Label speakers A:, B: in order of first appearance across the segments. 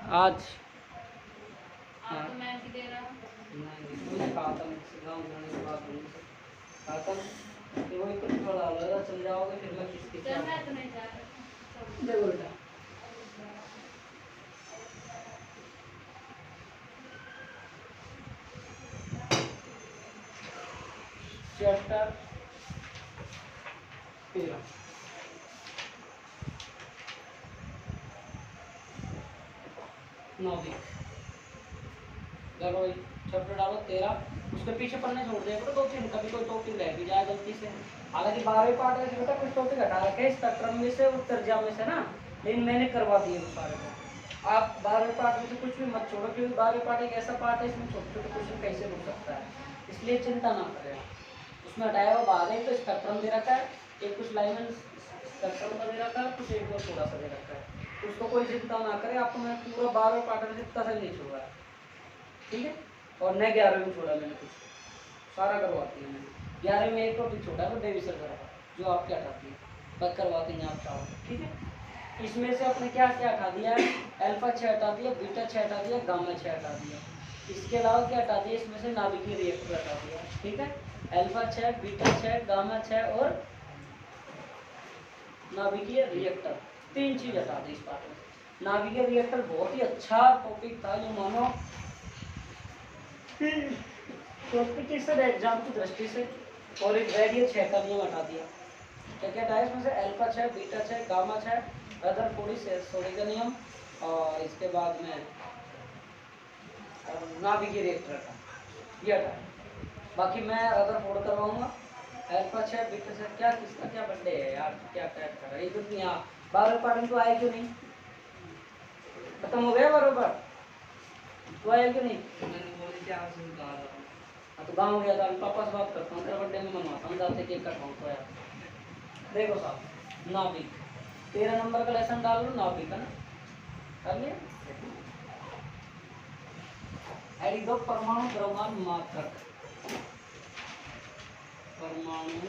A: आज
B: आप तो मैं भी दे रहा हूँ।
A: नहीं मैंने कहा था मुझसे गाँव जाने के बाद उनसे कहा था कि वही कुछ थोड़ा लगा चल जाओगे फिर मैं किसके
B: चल मैं तो नहीं जा रहा था।
A: देखो बेटा चैप्टर 13 नाभिक चलो चैप्टर डालो 13 उसके पीछे पढ़ने छोड़ दिया करो 2-3 कभी कोई टॉपिक रह भी जाए गलती से। हालांकि 12वें पार्ट में बेटा कुछ टॉपिक हटा रखे हैं स्पेक्ट्रम में से और तर्जा में से ना, लेकिन मैंने करवा दिए वो सारे को। आप 12वें पार्ट में से कुछ भी मत छोड़ो क्योंकि 12वें पार्ट एक ऐसा पार्ट है इसमें छोटे छोटे क्वेश्चन कैसे रुक सकता है, इसलिए चिंता ना करें। उसमें हटाया हुआ बाहर है तो स्पेक्ट्रम दे रखा है, एक कुछ लाइन स्पेक्ट्रम का दे रखा है, कुछ एक और थोड़ा सा दे रखा है, उसको कोई चिंता ना करे। आपको मैं पूरा 12वें पार्ट में से इतना सा नहीं छोड़ा है, ठीक है। और न 11वें में छोड़ा मैंने कुछ सारा करवाती है मैंने। 11वें में एक टॉपिक छोटा है डेविसन करा जो आपके हटाती है, बस करवाते हैं आप चाहो, ठीक है। इसमें से अपने क्या क्या हटा दिया है, अल्फा 6 हटा दिया, बीटा 6 हटा दिया, गामा 6 हटा दिया। इसके अलावा क्या हटा दिया, इसमें से नाभिकीय रिएक्टर हटा दिया, ठीक है। अल्फा 6, बीटा 6, गामा 6 और नाभिकीय रिएक्टर, 3 चीज हटा दी इस पार्ट में। नाभिकीय रिएक्टर बहुत ही अच्छा टॉपिक था जो मानो कॉम्पिटिशन एग्जाम की दृष्टि से, और एक रेडियो 6 का नियम हटा दिया। क्या क्या हटाया इसमें से, अल्फा 6, बीटा 6, गामा 6, अदर थोड़ी से सोडी का नियम, और इसके बाद में नाभिकीय रिएक्टर का ये हटाया। बाकी मैं अदर फोड़ करवाऊंगा। अल्फा 6, बीटा 6 क्या किसका क्या बर्थडे है यार, क्या टैग कर रहा है ये कुछ नहीं। यहाँ 12वें पार्ट में तो आए क्यों नहीं, खत्म हो गया 12वें पार्ट तो आया क्यों नहीं। हाँ तो गाँव गया था, अभी पापा से बात करता हूँ, तेरा बर्थडे में मनवाता हूँ, जाते केक कटवाऊँ तो यार। देखो साहब नाभिक 13 नंबर का लेसन डाल लो, नाभिक है ना, कर लिया। दो परमाणु द्रव्यमान मात्रक, परमाणु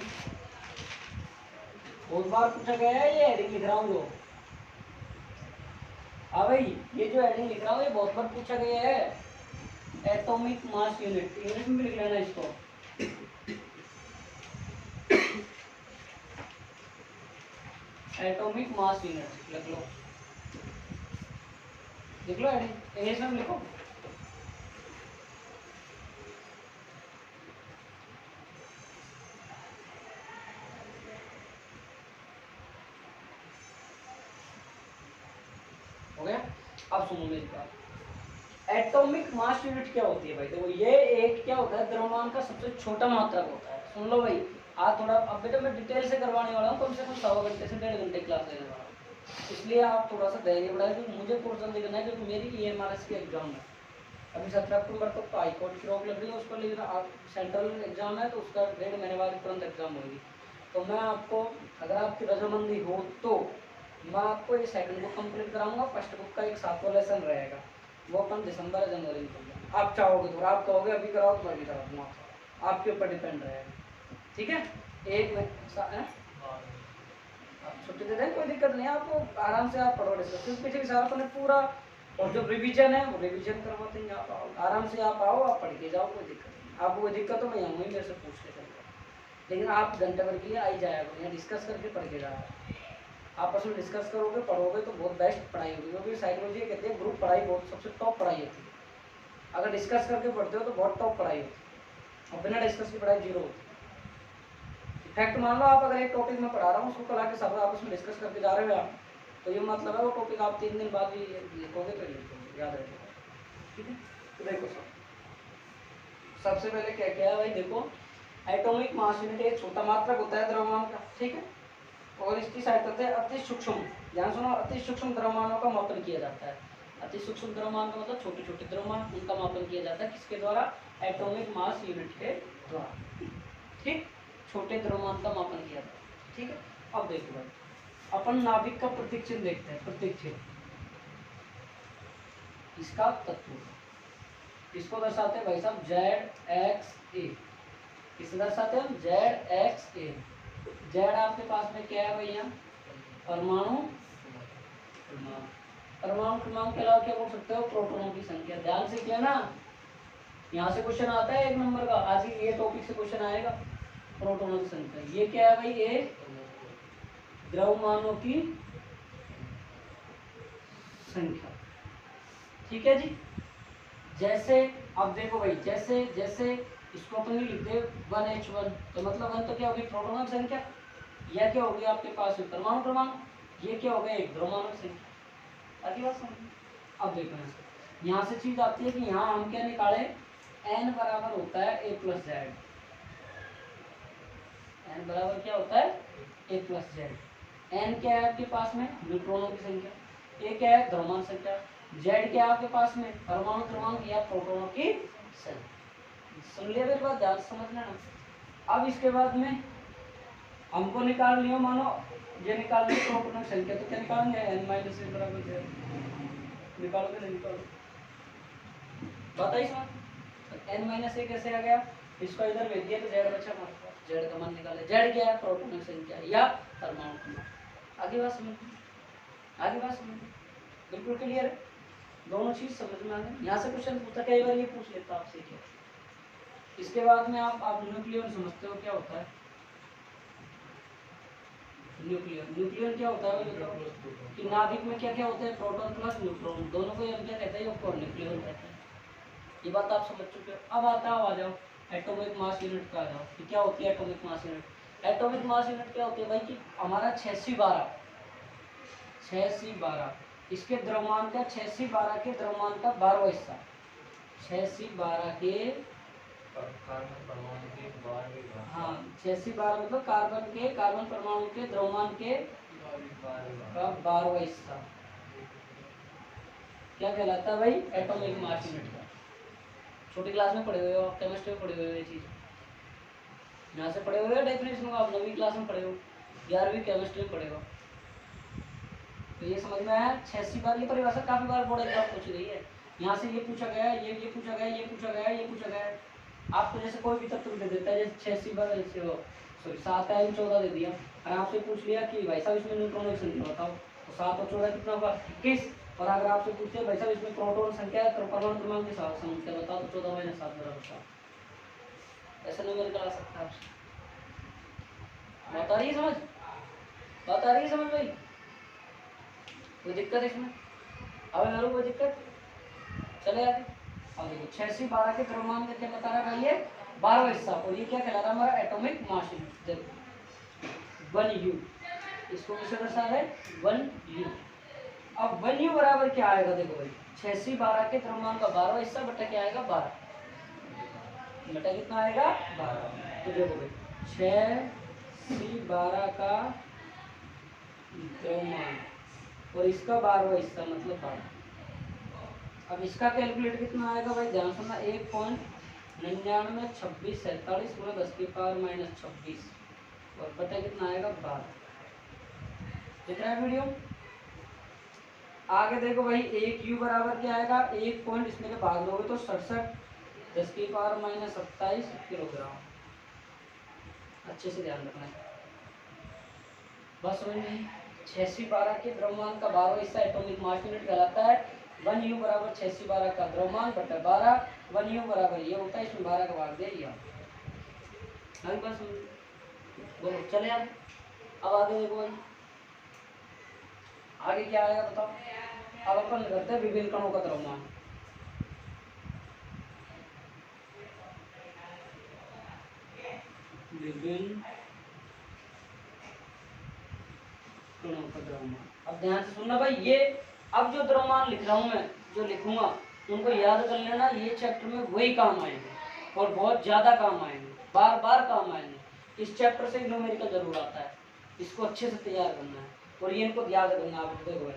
A: बहुत बार पूछा गया है, ये हेडिंग लिख रहा हूँ जो। हाँ भाई ये जो हेडिंग लिख रहा हूँ ये बहुत बार पूछा गया है। एटॉमिक मास यूनिट इंग्लिश में भी लिख लेना इसको। एटॉमिक मास यूनिट लिख लो, लिख लो हेडिंग इंग्लिश में लिखो। हो गया। अब सुनो मेरी बात, एटॉमिक मास यूनिट क्या होती है भाई, देखो ये एक क्या होता है, द्रव्यमान का सबसे छोटा मात्रक होता है। सुन लो भाई, आज थोड़ा अब बेटा मैं डिटेल से करवाने वाला हूँ, कम से कम 1.25 घंटे से 1.5 घंटे क्लास लेने वाला हूँ, इसलिए आप थोड़ा सा धैर्य बढ़ाए क्योंकि मुझे कोर्स जल्दी करना है, क्योंकि मेरी EMRS की एग्जाम है अभी 17 अक्टूबर तक, तो हाईकोर्ट की रोक लग रही है उसको, लेकिन सेंट्रल एग्जाम है तो उसका 1.5 महीने बाद तुरंत एग्जाम होगी। तो मैं आपको अगर आपकी रजामंदी हो तो मैं आपको ये सेकंड बुक कंप्लीट कराऊंगा, फर्स्ट बुक का एक 7वां लेसन रहेगा, वो अपन दिसंबर या जनवरी में करेंगे। आप चाहोगे तो आप कहोगे अभी कराओ तो मैं भी करा दूंगा, आपके ऊपर डिपेंड रहेगा, ठीक है। एक में आप छुट्टी दे दें कोई दिक्कत नहीं है, आपको आराम से आप पढ़ो डिस्कस, क्योंकि पिछले साल अपने पूरा और जो रिवीजन है वो रिवीजन करवाते हैं, आप आओ आराम से, आप आओ आप पढ़ के जाओ, कोई दिक्कत नहीं। आपको कोई दिक्कत हो मैं यहाँ मेरे से पूछ के चलूँगा, लेकिन आप घंटे भर के लिए आई जाएगा, यहाँ डिस्कस करके पढ़ के जाएगा। आपस में डिस्कस करोगे पढ़ोगे तो बहुत बेस्ट पढ़ाई होगी, क्योंकि साइकोलॉजी कहते हैं ग्रुप पढ़ाई बहुत सबसे टॉप पढ़ाई होती है। अगर डिस्कस करके पढ़ते हो तो बहुत टॉप पढ़ाई होती है, और बिना डिस्कस की पढ़ाई जीरो होती है। फैक्ट मान लो आप अगर एक टॉपिक में पढ़ा रहा हूँ उसको कल आके सब आपस में डिस्कस करके जा रहे हो आप, तो ये मतलब है वो टॉपिक आप 3 दिन बाद भी लिखोगे तो लिखोगे, याद रखेगा, ठीक है। तो देखो सबसे पहले क्या क्या है भाई, देखो एटॉमिक मास यूनिट एक छोटा मात्रक होता है द्रव्यमान का, ठीक है, और इसकी सहायता से अति सूक्ष्म, ध्यान सुनो, अति सूक्ष्म द्रव्यमानों का मापन किया जाता है। अति सूक्ष्म द्रव्यमान का मतलब छोटे छोटे द्रव्यमान, उनका मापन किया जाता है किसके द्वारा, एटॉमिक मास यूनिट के द्वारा, ठीक, छोटे द्रव्यमान का मापन किया जाता है, ठीक है। अब देखो भाई अपन नाभिक का प्रतीक चिन्ह देखते हैं, प्रतीक चिन्ह इसका तत्व इसको दर्शाते हैं भाई साहब ZXA, किसे दर्शाते हैं हम, ZXA। जेड आपके पास में क्या है भैया, परमाणु, परमाणु क्रमांक के अलावा क्या बोल सकते हो, प्रोटॉनों की संख्या। ध्यान से किया ना, यहाँ से क्वेश्चन आता है 1 नंबर का, आज ये टॉपिक से क्वेश्चन आएगा। प्रोटॉनों की संख्या ये क्या है भाई, ये द्रव्यमानों की संख्या। ठीक है जी। जैसे अब देखो भाई, जैसे जैसे इसको अपन लिखते 1H1, तो मतलब 1 तो क्या होगी, प्रोटॉनों की संख्या। यह क्या होगी आपके पास में परमाणु क्रमांक, ये क्या हो गया, एक द्रव्यमानों की संख्या। आगे बात समझ। अब देखो यहाँ से चीज आती है कि यहाँ हम क्या निकाले, n बराबर होता है a प्लस जेड। n बराबर क्या होता है, a प्लस जेड। n क्या है आपके पास में, न्यूट्रॉनों की संख्या। a क्या है, द्रव्यमान संख्या। z क्या है आपके पास में, परमाणु क्रमांक या प्रोटॉनों की संख्या। सुन लिया मेरी बात, ध्यान से समझना ना। अब इसके बाद में हमको निकाल लियो, मानो ये निकाल लियो प्रोटॉनों की संख्या, तो क्या निकालेंगे, n माइनस ए बराबर जेड। निकालोगे नहीं निकालो, बताइए समझ। n माइनस ए कैसे आ गया, इसको इधर भेज दिया तो z बचा हमारे पास। z का मान निकाले, z क्या है, प्रोटॉन की संख्या या परमाणु क्रमांक। आगे बात समझ, आगे बात समझ, बिल्कुल क्लियर है, दोनों चीज समझ में आ गई। यहाँ से क्वेश्चन पूछता, कई बार ये पूछ लेता आपसे क्या। इसके बाद में आप न्यूक्लियन समझते हो क्या होता है, न्यूक्लियन। न्यूक्लियन क्या होता है बताओ, कि नाभिक में क्या क्या होता है, प्रोटॉन प्लस न्यूट्रॉन, दोनों को हम क्या कहते हैं, न्यूक्लियन कहते हैं। ये बात आप समझ चुके हो। अब आ जाओ एटॉमिक मास यूनिट का, आ जाओ कि क्या होती है atomic mass unit. Atomic mass unit क्या होती है भाई, कि हमारा 6c12, 6c12 इसके द्रव्यमान का, 6c12 के द्रव्यमान का 12वां हिस्सा, 6c12 के, हाँ 6c12 मतलब कार्बन परमाणु के द्रव्यमान के का 12वां हिस्सा क्या कहलाता है भाई, एटॉमिक मास यूनिट का। छोटी क्लास में पढ़े हुए हो आप, केमिस्ट्री में पढ़े हुए हो ये चीज, यहाँ से पढ़े हुए हो डेफिनेशन आप 9वीं क्लास में पढ़े हो, 11वीं केमिस्ट्री में पढ़े हो, तो ये समझ में आया। 6c12 ये परिभाषा काफी बार बोर्ड एग्जाम पूछ रही है, यहाँ से ये पूछा गया, ये पूछा गया, ये पूछा गया, ये पूछा गया। आपको जैसे कोई भी तत्व दे देता है, जैसे 6c12 सॉरी 7 है 14 दे दिया, और आपसे पूछ लिया कि भाई साहब इसमें न्यूट्रॉनों की संख्या बताओ, तो 7 और 14 कितना होगा, 21। और अगर आपसे पूछते भाई साहब इसमें प्रोटॉन संख्या है, परमाणु क्रमांक के साथ संख्या बताओ, तो 14 - 7 बराबर 7। ऐसा नंबर निकाल सकता है आपसे। बात आ रही है समझ, बात आ रही है समझ भाई, कोई दिक्कत इसमें, अब करो कोई दिक्कत, चले आगे। अब देखो 6c12 के द्रव्यमान का क्या बता रहा है ये 12वां हिस्सा, और ये क्या कहला रहा है हमारा एटॉमिक मास यूनिट। देखो 1U, इसको किससे दर्शा है 1U। अब 1U बराबर क्या आएगा, देखो भाई 6c12 के द्रव्यमान का 12वां हिस्सा बटा क्या आएगा 12, बटा कितना आएगा 12। तो देखो भाई 6c12 का द्रव्यमान और इसका 12वां हिस्सा मतलब 12। अब इसका कैलकुलेट कितना आएगा भाई, ध्यान सुनना, 1.992647 गुणा 10 की पावर -26 और बटा कितना आएगा 12। दिख रहा है वीडियो। आगे देखो भाई 1U बराबर क्या आएगा, 1 पॉइंट इसमें के भाग दोगे तो 67 10 की पावर -27 किलोग्राम। अच्छे से ध्यान रखना है, बस समझ में। 6c12 के द्रव्यमान का 12वां हिस्सा एटॉमिक मास यूनिट कहलाता है। 1U बराबर 6c12 का द्रव्यमान बटा 12, 1U बराबर ये होता है, इसमें 12 का भाग दे दिया। अभी बस बोलो चले यार। अब आगे देखो भाई, आगे क्या आएगा बताओ। अब अपन करते हैं विभिन्न कणों का द्रव्यमान। विभिन्न कणों का द्रव्यमान, अब ध्यान से सुनना भाई, ये अब जो द्रव्यमान लिख रहा हूं मैं, जो लिखूंगा उनको याद कर लेना, ये चैप्टर में वही काम आएंगे और बहुत ज्यादा काम आएंगे, बार बार काम आएंगे। इस चैप्टर से न्यूमेरिकल जरूर आता है, इसको अच्छे से तैयार करना है और ये इनको याद करना। आप देखो भाई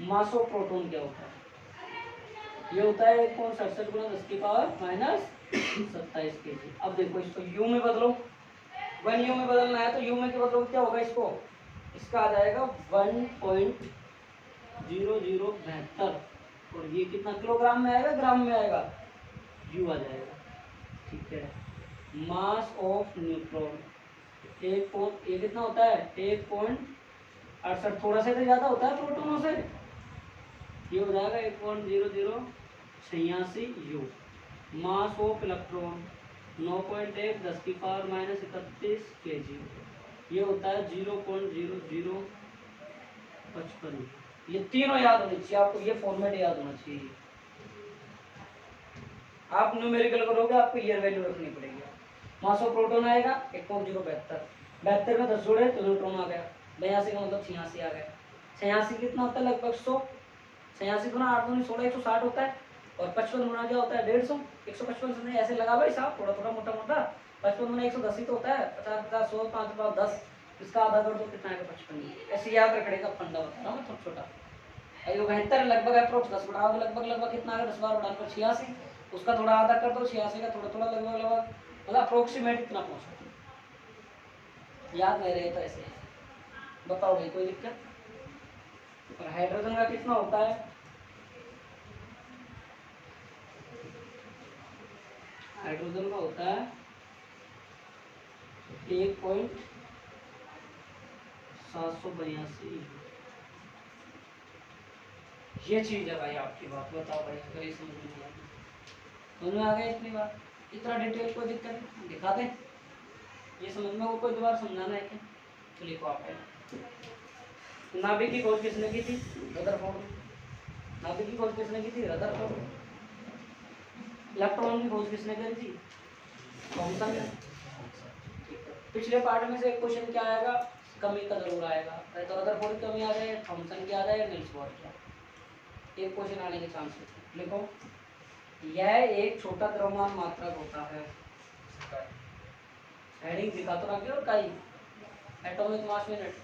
A: मास ऑफ प्रोटॉन क्या होता है, ये होता है 1.67 गुणा 10 की पावर -27 kg। अब देखो इसको यू में बदलो, 1U में बदलना है तो यू में क्या बदलो, क्या होगा इसको, इसका आ जाएगा 1.0072 और ये कितना किलोग्राम में आएगा, ग्राम में आएगा, यू आ जाएगा। ठीक है, मास ऑफ न्यूट्रॉन ये कितना होता है 1.68, थोड़ा सा तो ज्यादा होता है प्रोटॉनों से, ये हो जाएगा 1.0086 यू। मास ऑफ इलेक्ट्रॉन 9.1 10 की पावर माइनस 31 kg। ये होता है 0.0055। ये तीनों याद होनी चाहिए आपको, ये फॉर्मेट याद होना चाहिए। आप न्यूमेरिकल करोगे आपको ईयर वैल्यू रखनी पड़ेगी। मास ऑफ प्रोटॉन आएगा 1.072, 72 में 10 जोड़े तो न्यूट्रॉन आ गया। 82 का मतलब 86 आ गया। 86 कितना होता है? लगभग 100। 86 गुना 8 दूनी 16, 160 होता है। और 55 गुना क्या होता है? 150। 155 से नहीं ऐसे लगा भाई साहब, थोड़ा थोड़ा मोटा मोटा। 55 गुना 110 ही तो होता है। 50 50 100 5 5 10, इसका आधा कर दो कितना आएगा? 55। ऐसे याद रखने का फंडा बता रहा हूँ मैं, छोटा छोटा। अयो 72 लगभग अप्रोक्स 10 बढ़ा दो, लगभग लगभग कितना आएगा? 10 बार बढ़ाकर 86। उसका थोड़ा आधा कर दो 86 का, थोड़ा थोड़ा लगभग लगभग, मतलब अप्रोक्सीमेट इतना पहुंचो। याद नहीं रहे तो ऐसे बताओ भाई, कोई दिक्कत? और हाइड्रोजन का कितना होता है? हाइड्रोजन का होता है 1.782। ये चीज है भाई आपकी बात। बताओ भाई, अगर ये समझ में नहीं आई, समझ में आ गया इतनी बात? इतना डिटेल कोई दिक्कत नहीं, दिखा दें ये समझ में? वो कोई दोबारा समझाना है क्या? तो लिखो आप पहले। नाभिक की खोज किसने की थी? रदरफोर्ड ने। नाभिक की खोज किसने की थी? रदरफोर्ड ने। इलेक्ट्रॉन की खोज किसने करी थी? थॉमसन ने। पिछले पार्ट में से एक क्वेश्चन क्या आएगा? कमी का जरूर आएगा। तो रदरफोर्ड की कमी आ जाए, थॉमसन की आ जाए, नील्स बोर की। एक क्वेश्चन आने के चांसेस। लिखो, यह एक छोटा द्रव्यमान मात्रक होता है। हेडिंग दिखा तो रखिए और कई एटॉमिक मास यूनिट।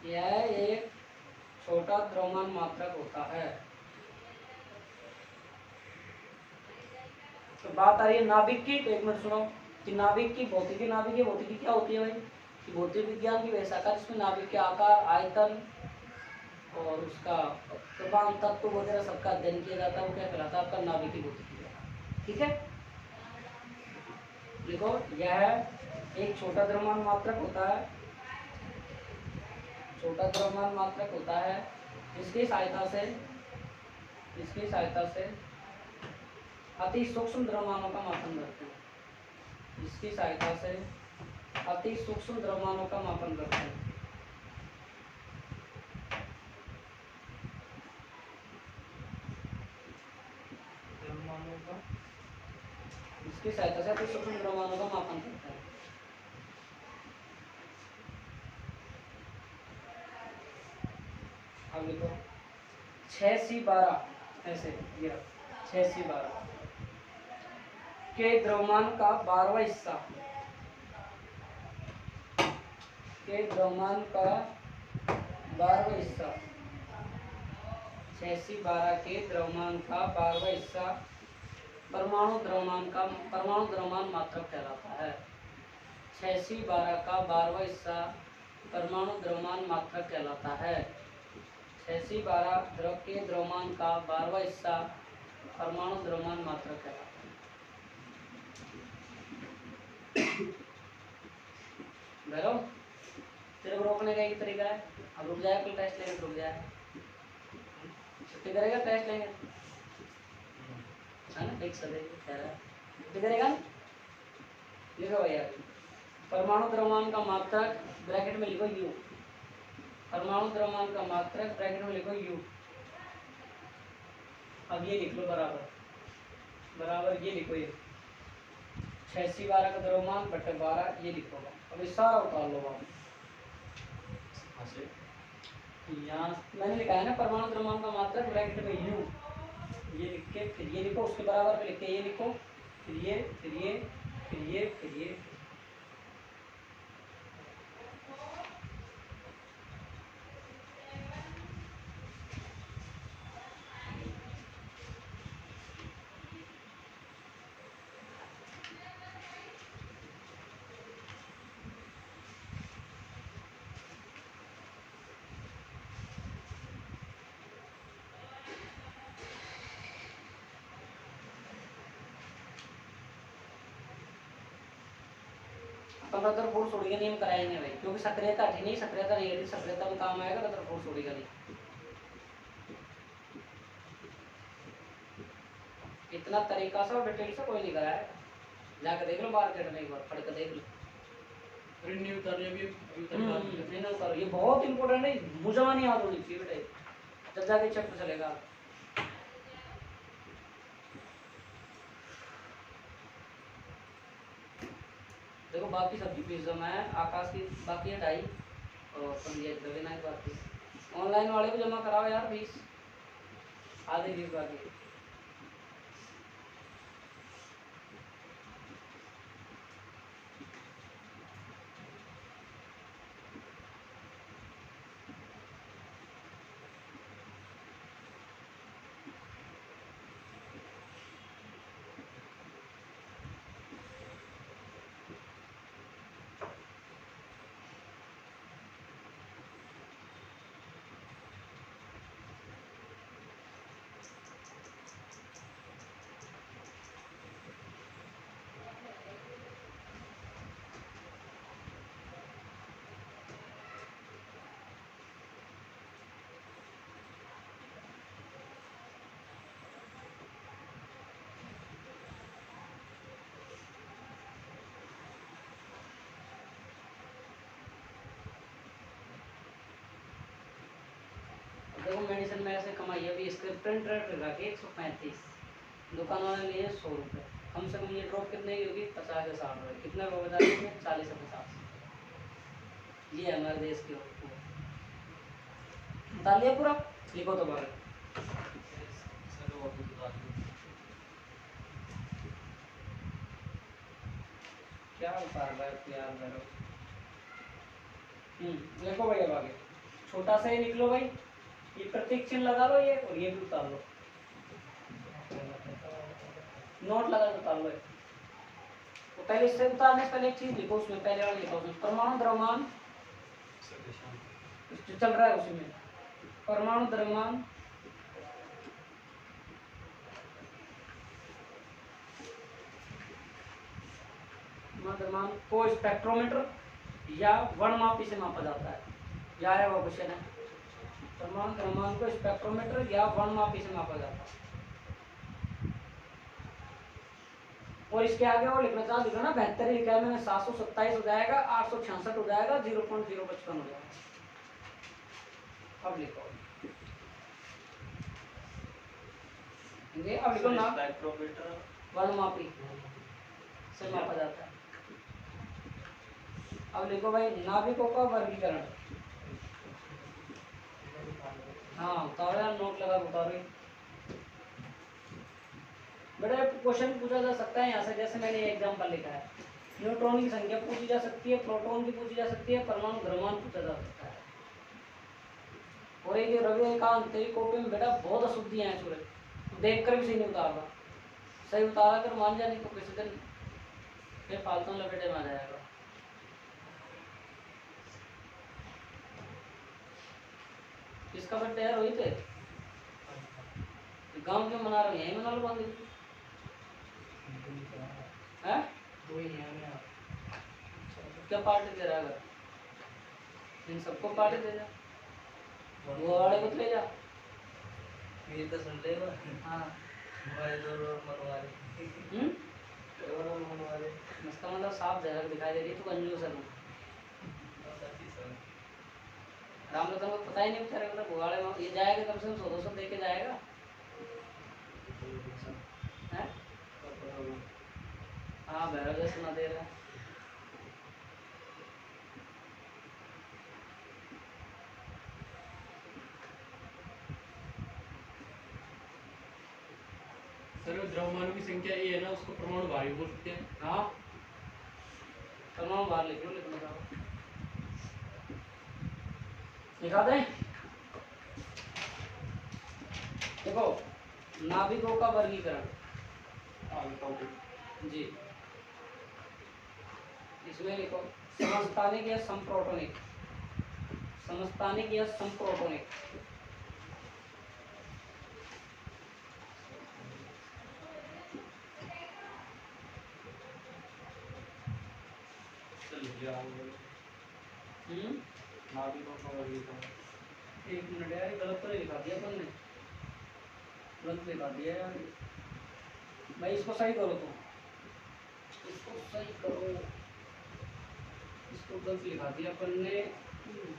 A: यह एक छोटा द्रव्यमान मात्रक होता है। तो बात आ रही है नाभिक की, तो एक मिनट सुनो कि नाभिक की भौतिकी, नाभिक भौतिकी क्या होती है भाई? कि भौतिक विज्ञान की वह शाखा जिसमें नाभिक के आकार, आयतन और उसका प्रभाव तत्व वगैरह सबका अध्ययन किया जाता है, वो क्या कहलाता है? आपका नाभिकीय भौतिकी। ठीक है, देखो यह एक छोटा द्रव्यमान मात्रक होता है। छोटा द्रव्यमान मात्रक होता है, इसकी सहायता से अति सूक्ष्म द्रव्यमानों का मापन करते हैं। इसकी सहायता से अति सूक्ष्म द्रव्यमानों का मापन करते हैं। इसकी सहायता से अति सूक्ष्म द्रव्यमानों का मापन करते हैं। अब लिखो 6C12 ऐसे ये 6C12 के द्रव्यमान का 12वां हिस्सा, के द्रव्यमान का 12वां हिस्सा, 6C12 के द्रव्यमान का 12वां हिस्सा परमाणु द्रव्यमान मात्रक कहलाता है। 6C12 का 12वां हिस्सा परमाणु द्रव्यमान मात्रक कहलाता है। 6C12 द्रव के द्रव्यमान का 12वां हिस्सा परमाणु द्रव्यमान मात्रक कहलाता है। भैरव, तेरे को रोकने का एक तरीका है, अब रुक जाए, कल टेस्ट लेंगे तो रुक जाए, छुट्टी करेगा? टेस्ट लेंगे है ना, एक सदे कह रहा है छुट्टी करेगा। लिखो भैया, परमाणु द्रव्यमान का मात्रक ब्रैकेट में लिखो U। परमाणु द्रव्यमान का मात्रक ब्रैकेट में लिखो U। अब ये लिख लो बराबर बराबर, ये लिखो, ये 6C12 का द्रव्यमान बटे 12, ये लिखो। अब इस सारा उतार लो आप। यहाँ मैंने लिखा है ना परमाणु द्रव्यमान का मात्रक ब्रैकेट में U, ये लिख के फिर ये लिखो, उसके बराबर में लिख के ये लिखो, फिर ये फिर ये फिर ये फिर ये। अपन रदरफोर्ड सोडी का नियम कराएंगे भाई, क्योंकि सक्रियता नहीं, सक्रियता नहीं है, सक्रियता में काम आएगा, रदरफोर्ड सोडी का नहीं। इतना तरीका से और डिटेल से कोई नहीं कराया। जाके देख लो मार्केट में, एक बार पढ़ के देख लो।
C: अरे नहीं उतार लिया अभी उतार
A: नहीं ना उतारो, ये बहुत इंपॉर्टेंट है, मुझे नहीं याद होनी चाहिए बेटे, जब जाके चेक चलेगा। देखो बाकी सबकी फीस जमा है, आकाश की बाकी है 2.5 और पंजीयन कर लेना है बाकी। ऑनलाइन वाले को जमा कराओ यार फीस, आधी फीस बाकी है। देखो मेडिसिन में ऐसे कमाई अभी इसके प्रिंट रेट लगा के 135, दुकान वाले लिए 100 रुपये। कम से कम ये ड्रॉप कितने की होगी? 50 या 60 रुपये। कितने रुपये बता दीजिए? 40 से 50। ये है हमारे देश की बता लिया पूरा, लिखो तो बारे। क्या बता रहा है यार मेरे, देखो भाई अब आगे छोटा सा ही निकलो भाई, ये प्रतीक चिन्ह लगा लो ये, और ये भी उतार लो, नोट लगा के उतार लो। तो पहले इससे उतारने से पहले एक चीज लिखो, उसमें पहले वाला लिखो, उसमें परमाणु द्रव्यमान जो चल रहा है उसी में परमाणु द्रव्यमान द्रव्यमान को स्पेक्ट्रोमीटर या वर्णमापी से मापा जाता है। क्या है वो क्वेश्चन है? परमाणु द्रव्यमान को स्पेक्ट्रोमीटर या वर्णमापी से मापा जाता है। और इसके आगे और लिखना चाह लिखा ना 72 लिखा है मैंने, 727 हो जाएगा, 866 हो जाएगा, 0.055 हो जाएगा। अब लिखो ये, अब लिखो ना
C: स्पेक्ट्रोमीटर
A: वर्णमापी से मापा जाता है। अब लिखो भाई नाभिकों का वर्गीकरण। हाँ उतारो यार, नोट लगा उतारो। बेटा क्वेश्चन पूछा जा सकता है यहाँ से, जैसे मैंने एग्जांपल लिखा है, न्यूट्रॉन की संख्या पूछी जा सकती है, प्रोटॉन की पूछी जा सकती है, परमाणु द्रव्यमान पूछा जा सकता है। और एक रविकांत तेरी कॉपी में बेटा बहुत अशुद्धियां हैं सूरज, देख कर भी सही नहीं उतारना, सही उतारा कर मान जाने तो किसी दिन फिर फालतू लपेटे में आ जाएगा। किसका बर्थडे है? रोहित है। गांव क्यों मना रहे हो? यहीं मना लो बांध है। क्या पार्टी दे रहा है? इन सबको पार्टी दे जा, वो वाले को ले जा।
C: ये तो सुन ले ना।
A: हाँ
C: हमारे दो रोड मनवा रहे
A: इसका मतलब साफ झलक दिखाई दे रही, तू कंजूस है तू। राम रतन को पता ही नहीं बेचारे को, भुआड़े में ये जाएगा कम से कम 100-200 दे के जाएगा है? हाँ भैरव जैसे सुना दे रहा है।
C: सर द्रव्यमानों की संख्या ये है ना, उसको परमाणु भारी बोल सकते हैं।
A: हाँ परमाणु बाहर लिख लो, लिखना चाहो लिखा दें। देखो नाभिकों का वर्गीकरण जी, इसमें लिखो समस्थानिक या संप्रोटोनिक, समस्थानिक या संप्रोटोनिक। एक मिनट यार, गलत तो नहीं लिखा दिया अपन ने, गलत लिखा दिया यार। भाई इसको सही करो तुम, इसको सही करो, इसको गलत लिखा दिया अपन ने,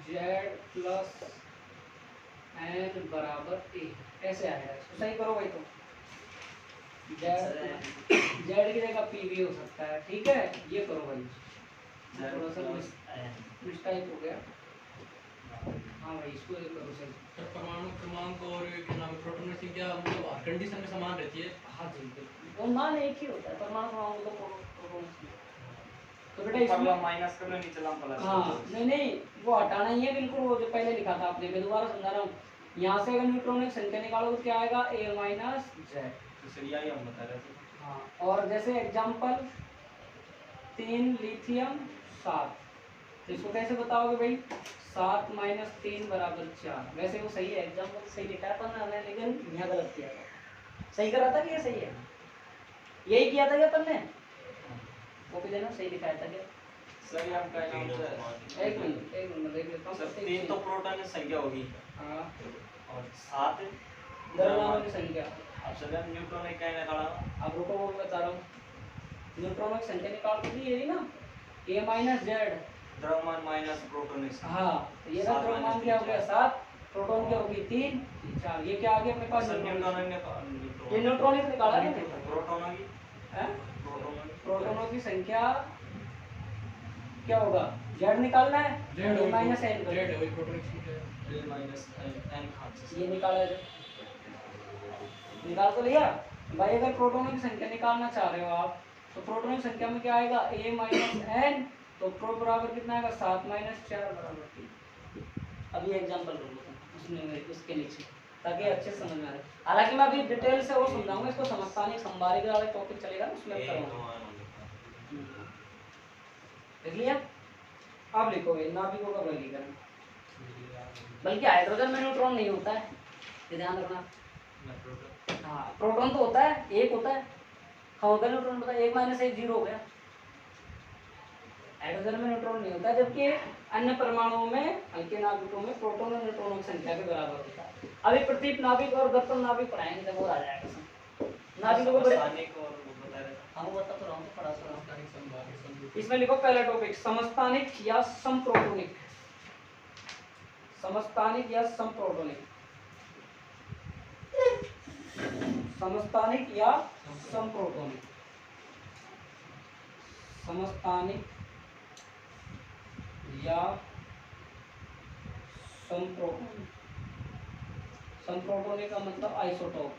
A: जेड प्लस एन बराबर ए, ऐसे आएगा, इसको सही करो भाई तुम। जेड की जगह पी भी हो सकता है, ठीक है, ये करो भाई, थोड़ा सा मिस्टेक हो गया। हाँ भाई इसको ये करो सही।
C: सर परमाणु क्रमांक और क्या नाम है प्रोटॉन की संख्या मतलब हर कंडीशन में समान रहती है।
A: हाँ जी बिल्कुल, वो मान एक ही होता है, परमाणु क्रमांक तो प्रोटॉन। तो बेटा इसमें
D: माइनस कर लो, नीचे लाम प्लस।
A: हाँ नहीं वो हटाना ही है बिल्कुल, वो जो पहले लिखा था आपने, मैं दोबारा समझा रहा हूँ। यहाँ से अगर न्यूट्रॉन की संख्या निकालो तो क्या आएगा, ए माइनस जेड।
D: तो सर यही हम बता रहे थे।
A: हाँ, और जैसे एग्जाम्पल 3 लिथियम 7, तो इसको कैसे बताओगे भाई, 7 माइनस 3 बराबर 4। वैसे वो सही है, एग्जाम्पल सही लिखा है अपन ने, लेकिन यहाँ गलत किया था। सही करा था कि ये सही है, यही किया था क्या अपन ने, वो भी देना सही लिखाया था क्या।
D: सर ये आपका नाम है।
A: एक मिनट देख लेता हूँ।
D: सर 3 तो प्रोटॉन की संख्या होगी
A: हाँ,
D: और 7
A: द्रव्यमानों की संख्या।
D: अब सर न्यूट्रॉन ने क्या निकाला।
A: अब रुको वो बता रहा हूँ, न्यूट्रॉनों की संख्या निकाल के दी ये ना, ए माइनस जेड,
D: द्रव्यमान माइनस प्रोटॉन की संख्या।
A: हाँ तो ये ना द्रव्यमान क्या हो गया 7, प्रोटॉन क्या होगी 3, 4, ये क्या आ गया अपने पास,
D: सर न्यूट्रॉन ने
A: ये न्यूट्रॉनिक निकाला है ना,
D: प्रोटॉनों की
A: हैं?
D: प्रोटॉनों की
A: प्रोटॉनों की संख्या क्या होगा, जेड निकालना है, ए माइनस एन,
C: जेड वही प्रोटॉन की संख्या
D: ए माइनस एन खांचे
A: ये निकाला है, निकाल तो लिया भाई। अगर प्रोटॉनों की संख्या निकालना चाह रहे हो आप, तो प्रोटॉनों की संख्या में क्या आएगा, ए माइनस एन, तो प्रो बराबर कितना आएगा, 7 माइनस 4 बराबर 3। अभी एग्जांपल कर लो उसमें, उसके नीचे, ताकि अच्छे से समझ में आए। हालांकि मैं अभी डिटेल से वो समझाऊंगा, इसको समझता नहीं, संभारिक वाला टॉपिक चलेगा उसमें करूंगा। देख लिया, अब लिखोगे नाभिकों का वर्गीकरण, बल्कि हाइड्रोजन में न्यूट्रॉन नहीं होता है, ये ध्यान रखना। हाँ प्रोटॉन तो होता है, एक होता है, होगा न्यूट्रॉन होता है, 1 माइनस 1 0 हो गया। हाइड्रोजन में न्यूट्रॉन नहीं होता, जबकि अन्य परमाणुओं में, हल्के नाभिकों में प्रोटॉन और न्यूट्रॉनों की संख्या के बराबर होता है। अभी प्रतीक नाभिक और दत्तम नाभिक पढ़ाएंगे जब वो आ जाएगा। नाभिकों को
D: रासायनिक और वो बता रहे थे।
A: हाँ वो बता तो रहा हूँ, तो पढ़ा तो रहा हूँ।
C: समस्थानिक संभावित संयुक्त।
A: इसमें लिखो पहला टॉपिक, समस्थानिक या समप्रोटोनिक, समस्थानिक या समप्रोटोनिक, समस्थानिक या समप्रोटोनिक, समस्थानिक या समप्रोटोनिक। समप्रोटोनिक का मतलब आइसोटोप,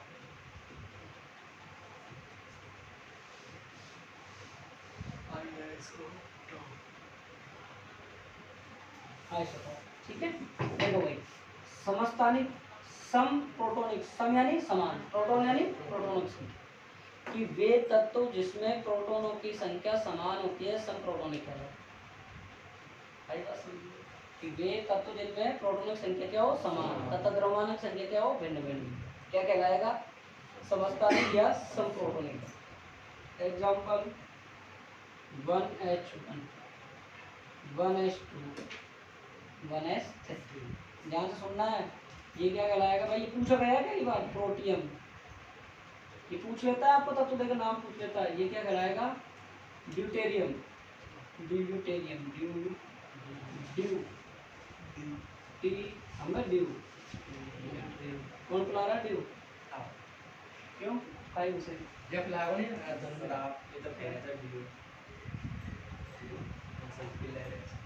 A: आइसोटोप, ठीक है। देखो भाई, समस्थानिक, सम प्रोटोनिक, सम यानी समान, प्रोटॉन यानी प्रोटॉनों की संख्या, कि वे तत्व जिसमें प्रोटॉनों की संख्या समान होती है समप्रोटोनिक है। कि वे तत्व जिनमें प्रोटॉनों की संख्या क्या हो, समान, तथा द्रव्यमानों की संख्या क्या हो, भिन्न भिन्न, क्या कहलाएगा, समस्थानिक या समप्रोटोनिक। Example 1H1, 1H2, 1S3। ध्यान से सुनना है, ये क्या कहलाएगा भाई, ये पूछा गया है कई बार, प्रोटियम, ये पूछ लेता है आपको, तत्व देखो नाम पूछ लेता है, ये क्या कहलाएगा, ड्यूटेरियम, ड्यूटेरियम, ड्यू टी हमें ड्यू, कौन बुला रहा है ड्यू, क्यों 5 से
C: जब लागो नहीं धन
D: आप ये तो कह रहे थे वीडियो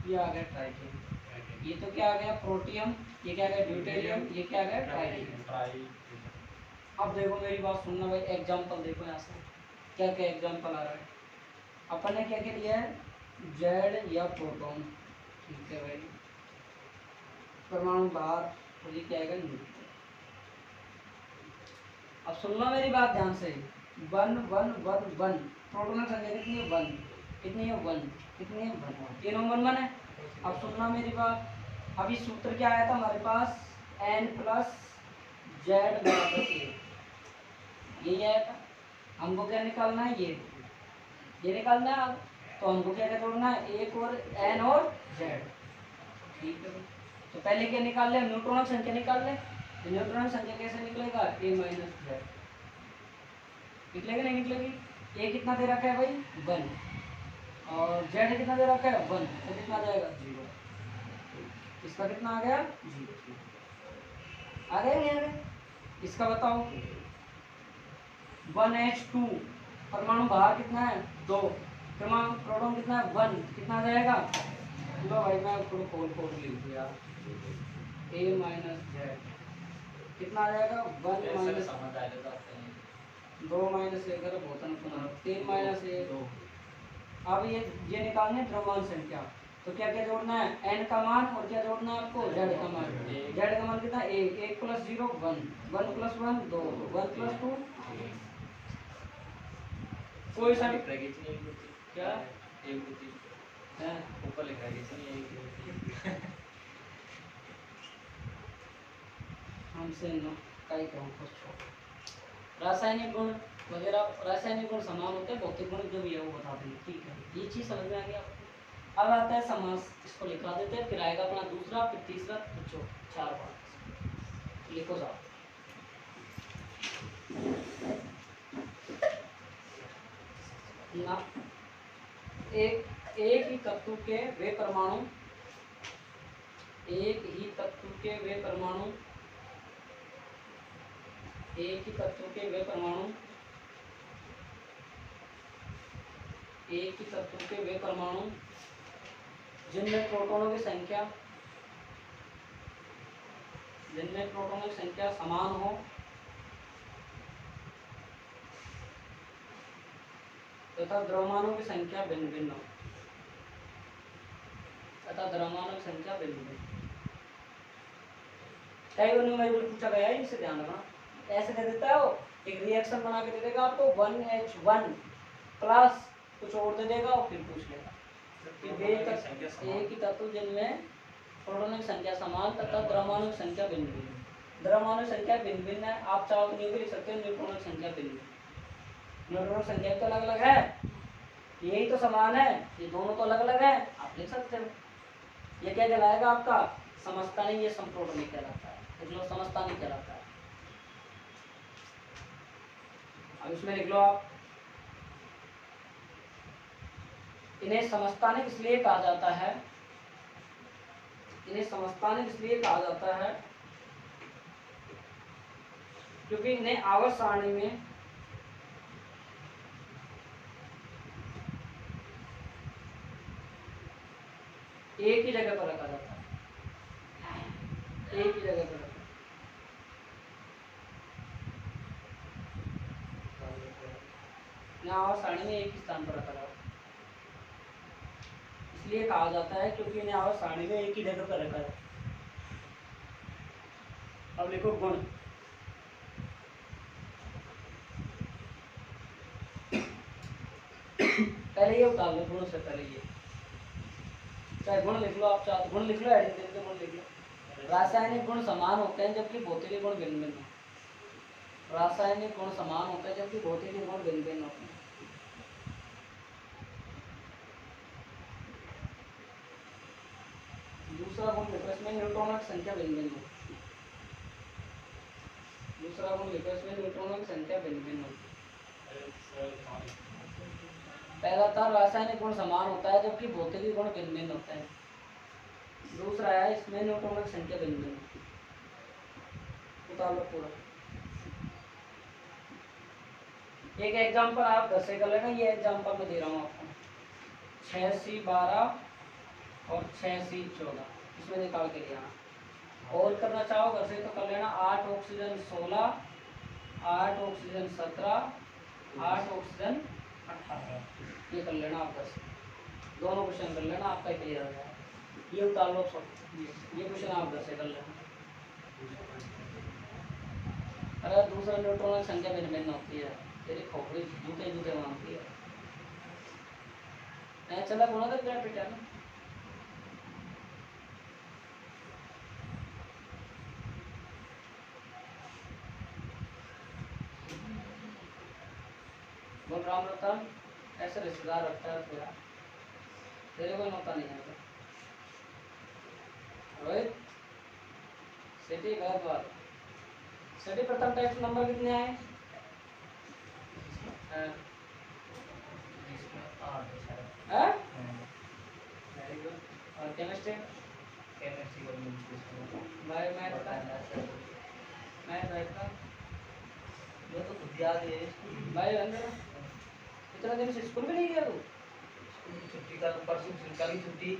A: ये आ गया ट्राइटियम, ये तो क्या आ गया प्रोटियम, ये क्या आ गया ड्यूटेरियम, ये क्या आ गया ट्राइटियम। अब देखो मेरी बात सुनना भाई, एग्जांपल देखो यहाँ से क्या क्या एग्जांपल आ रहा है। अपन ने क्या क्या लिया है, जेड या प्रोटॉन, ठीक है भाई, परमाणु बाहर, तो ये क्या आएगा न्यूट्रॉन। अब सुनना मेरी बात ध्यान से, 1 1 1 1, प्रोटॉन की संख्या कितनी है 1, कितनी है 1, कितनी है 1, तीनों 1 1 है। अब सुनना मेरी बात, अभी सूत्र क्या आया था हमारे पास, n प्लस जेड बराबर ए, यही आया था। हमको क्या निकालना है, ये निकालना है। अब तो हमको क्या क्या जोड़ना है, एक और n और z, ठीक है। तो पहले क्या निकाल ले, न्यूट्रॉन की संख्या निकाल ले। तो न्यूट्रॉन की संख्या कैसे निकलेगा, a माइनस जेड, निकलेगी नहीं निकलेगी। ए कितना दे रखा है भाई 1 और जेड कितना दे रखा है 1, तो कितना आ जाएगा 0। इसका कितना आ गया 0। आ गया नहीं आ गया? इसका बताओ 1H2 परमाणु बाहर कितना है 2, परमाणु प्रोटॉन कितना है 1, कितना आ जाएगा? लो भाई मैं खुद खोल लिख दिया A माइनस जेड कितना आ जाएगा 1
D: ऐसा
A: माइनस
D: समझ आएगा तो आपको नहीं।
A: 2 माइनस ए कर बहुत अनुकूल 3 माइनस ए। अब ये निकालने द्रव्यमान संख्या, तो क्या क्या जोड़ना है n का मान और क्या जोड़ना है आपको z का मान। z का मान कितना 1, 1 प्लस 0 1, 1 प्लस 1 2, 1 प्लस 2 कोई सा भी
D: लिख रही है
A: क्या
D: एक होती
A: है
D: ऊपर लिख रही है एक
A: हमसे न कई कहूँ कुछ छोड़। रासायनिक गुण वगैरह, रासायनिक गुण समान होते हैं, भौतिक गुण जो भी है वो बता देंगे, ठीक है ये चीज़ समझ में आ गया आपको। अब आता है समास, इसको लिखा देते हैं, फिर आएगा अपना दूसरा, फिर तीसरा, फिर चौथा, 4 बार लिखो साहब। ना एक ही तत्व के वे परमाणु, एक ही तत्व के वे परमाणु, एक ही तत्व के वे परमाणु, एक ही तत्व के वे परमाणु जिनमें प्रोटॉनों की संख्या, जिनमें प्रोटॉनों की संख्या समान हो तथा द्रव्यमानों की संख्या भिन्न भिन्न हो, तथा द्रव्यमानों की संख्या भिन्न भिन्न। कई बार में पूछा गया है, इसे ध्यान रखना। ऐसे दे देता है वो, एक रिएक्शन बना के दे देगा आपको 1H1 प्लस कुछ और दे देगा और फिर पूछ लेगा कि वे एक ही तत्व जिनमें प्रोटॉनों की संख्या समान तथा द्रव्यमानों की संख्या भिन्न भिन्न। द्रव्यमानों की संख्या भिन्न भिन्न है, आप चाहो तो नहीं भी लिख सकते हो न्यूट्रॉनों की संख्या भिन्न भिन्न। न्यूट्रॉनों की संख्या तो अलग अलग है, यही तो समान है, ये दोनों तो अलग अलग है, आप लिख सकते हो। ये क्या कहलाएगा आपका समझता नहीं, ये संप्रोटन नहीं कहलाता है, इसमें समझता नहीं कहलाता है। अब इसमें लिख लो आप, इन्हें समस्थानिक इसलिए कहा जाता है, इन्हें समस्थानिक इसलिए कहा जाता है क्योंकि इन्हें आवर्त सारणी में एक ही जगह पर रखा जाता है, एक ही जगह पर रखा। आवर्त सारणी में एक ही स्थान पर रखा जाता है, इसलिए कहा जाता है क्योंकि इन्हें आवर्त सारणी में एक ही जगह पर रखा जाता है। अब लिखो गुण, पहले ये उतार लो, गुणों से पहले ये, चाहे गुण लिख लो आप, चाहे गुण लिख लो, एडिशन के गुण लिख लो। रासायनिक गुण समान होते हैं जबकि भौतिक गुण भिन्न भिन्न होते हैं। रासायनिक गुण समान होते हैं जबकि भौतिक गुण भिन्न भिन्न होते हैं। दूसरा गुण लिखो, इसमें न्यूट्रॉनों की संख्या भिन्न भिन्न होती है। दूसरा गुण लिखो, इसमें न्यूट्रॉनों की संख्या भिन्न भिन्न होती है। पहला था रासायनिक गुण समान होता है जबकि भौतिक गुण भिन्न भिन्न होते हैं। दूसरा है इसमें न्यूट्रॉनों की संख्या भिन्न भिन्न होती है। उतार लो पूरा। एक एग्जांपल आप घर से कर लेना, ये एग्जांपल मैं दे रहा हूँ आपको, 6C12 और 6C14, इसमें निकाल के ले आना। और करना चाहो घर से तो कर लेना, 8 ऑक्सीजन 16, 8 ऑक्सीजन 17, 8 ऑक्सीजन 18, ये कर लेना आप घर से। दोनों क्वेश्चन कर लेना, आपका क्लियर हो जाएगा। ये उतार लो सब, ये क्वेश्चन आप घर से कर लेना। अगर दूसरा न्यूट्रॉन की संख्या भिन्न भिन्न होती है, तेरी खोपड़ी जूते जूते मांगती है। मैं चला बोला था तेरा बेटा ना, बोल राम रतन ऐसे रिश्तेदार रखता है तेरा, तेरे को मौका नहीं है। रोहित सिटी गलत बात, सिटी प्रथम टेस्ट नंबर कितने आए? हाँ।
D: इसमें 8 है शायद।
A: हाँ?
D: Very good.
A: और केमिस्ट्री
D: केमिस्ट्री का मिलती है इसमें।
A: बायो मैथ का
D: बताना सर।
A: मैथ बायो का
D: वो तो खुद याद है इसको।
A: बायो अंदर इतना दिन से स्कूल भी नहीं गया तू
D: छुट्टी का परसों कल की छुट्टी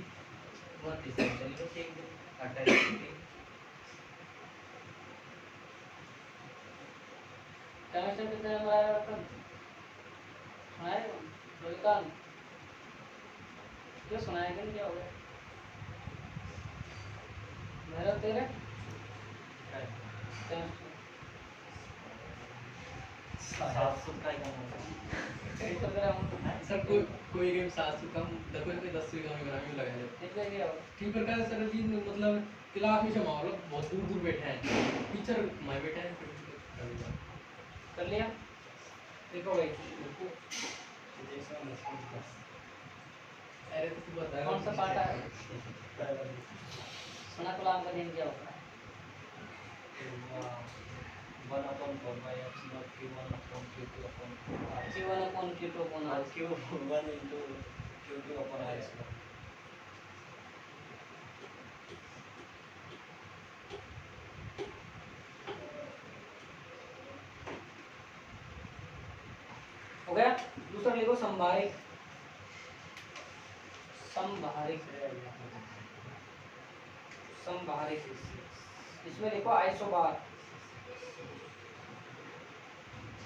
D: 29 चली बस एक दिन 28 छुट्टी।
A: केमिस्ट्री में कितने नंबर आया रतन सुनाए रोहितान क्यों सुनाया कि नहीं क्या हो गया मेरा तेरे केमिस्ट्री
D: 700 का ही कम होता है।
A: तो तेरा हम
C: सर कोई गेम 700 कम देखो कोई 10 कम ग्राम में लगा जाए
A: कितने गया हो
C: ठीक प्रकार सर जी मतलब क्लास में जमा लोग बहुत दूर दूर बैठे हैं टीचर मैं बैठे हैं
A: कर लिया देखो भाई
C: अरे तो तू बता
A: कौन सा पार्ट है सुना कलाम का दिन क्या होता है
D: 1/4 by epsilon q1 upon q2 upon r
A: Q1 upon Q2 upon R
D: q1 into q2 upon r square।
A: हो गया दूसरा लिखो संभारिक संभारिक संभारिक इसमें लिखो आइसोबार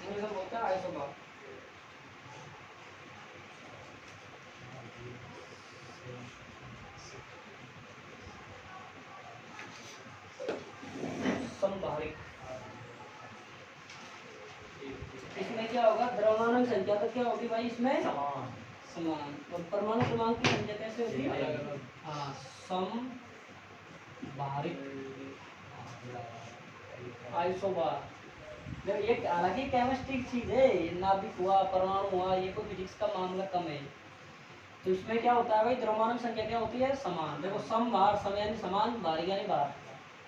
A: इंग्लिश में बोलते हैं आइसोबार संभारिक इसमें क्या होगा द्रव्यमान संख्या तो क्या होगी भाई इसमें
D: समान
A: समान और परमाणु क्रमांक की संख्या कैसे होती है
C: अलग अलग
A: हाँ सम भारिक आइसोबार जब ये हालांकि केमिस्ट्री की चीज है ये नाभिक हुआ परमाणु हुआ ये कोई फिजिक्स का मामला कम है तो इसमें क्या होता है भाई द्रव्यमान संख्या क्या होती है समान देखो सम भार सम यानी समान भारी यानी भार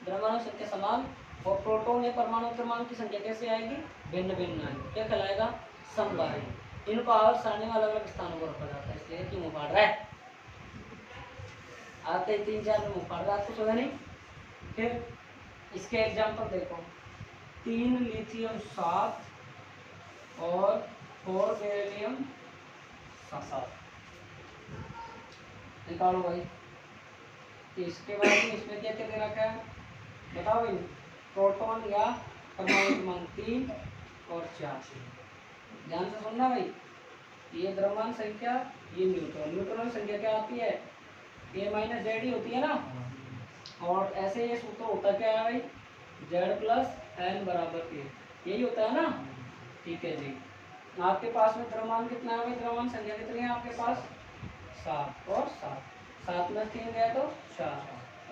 A: द्रव्यमान संख्या समान और प्रोटॉन या परमाणु क्रमांक की संख्या कैसे आएगी भिन्न भिन्न आएगी क्या कहलाएगा समभारी इनको आवर्त सारणी में अलग अलग स्थानों पर रखा जाता है इसलिए कि मुंह फाड़ रहा है आते ही 3-4 में मुंह फाड़ रहा है कुछ होगा नहीं फिर इसके एग्जाम्पल देखो 3 लिथियम 7 और 4 बेरिलियम 7 निकालो भाई तो इसके बाद में इसमें क्या क्या दे रखा है बताओ भाई प्रोटॉन या परमाणु क्रमांक 3 और 4 ध्यान से सुनना भाई ये द्रव्यमान संख्या ये न्यूट्रॉन न्यूट्रॉन संख्या क्या आती है a माइनस जेड ही होती है ना और ऐसे ये सूत्र होता क्या है भाई z प्लस एन बराबर a यही होता है ना ठीक है जी आपके पास में द्रव्यमान कितना है भाई द्रव्यमान संख्या कितनी है आपके पास 7 और 7 में 3 गया तो 4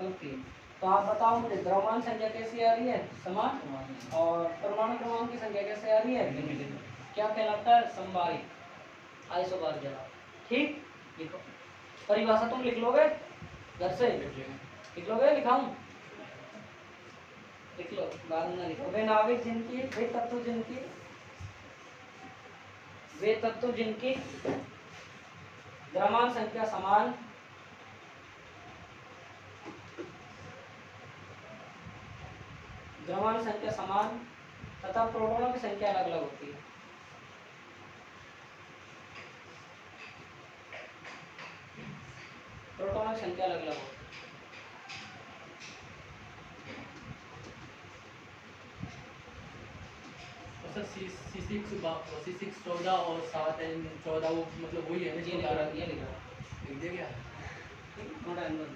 A: और 3 तो आप बताओ मुझे द्रव्यमान संख्या कैसी आ रही है समान और परमाणु क्रमांक की संख्या कैसे आ रही है भिन्न भिन्न क्या कहलाता है संभारिक आइसोबार जला ठीक लिखो परिभाषा तुम लिख लोगे घर से लिख लोगे लिखाऊं लिख लो बाद में लिखो वे नाविक जिनकी वे तत्व जिनकी द्रव्यमान संख्या समान द्रव्यमान संख्या समान तथा प्रोटॉनों की संख्या अलग अलग होती है प्रोटॉनों की संख्या अलग अलग होती है
C: सर C6 14 और 7 एंड 14 वो मतलब वही है ना
A: ये लिख रहा ये लिख रहा
C: लिख दिया क्या
A: थोड़ा अंदर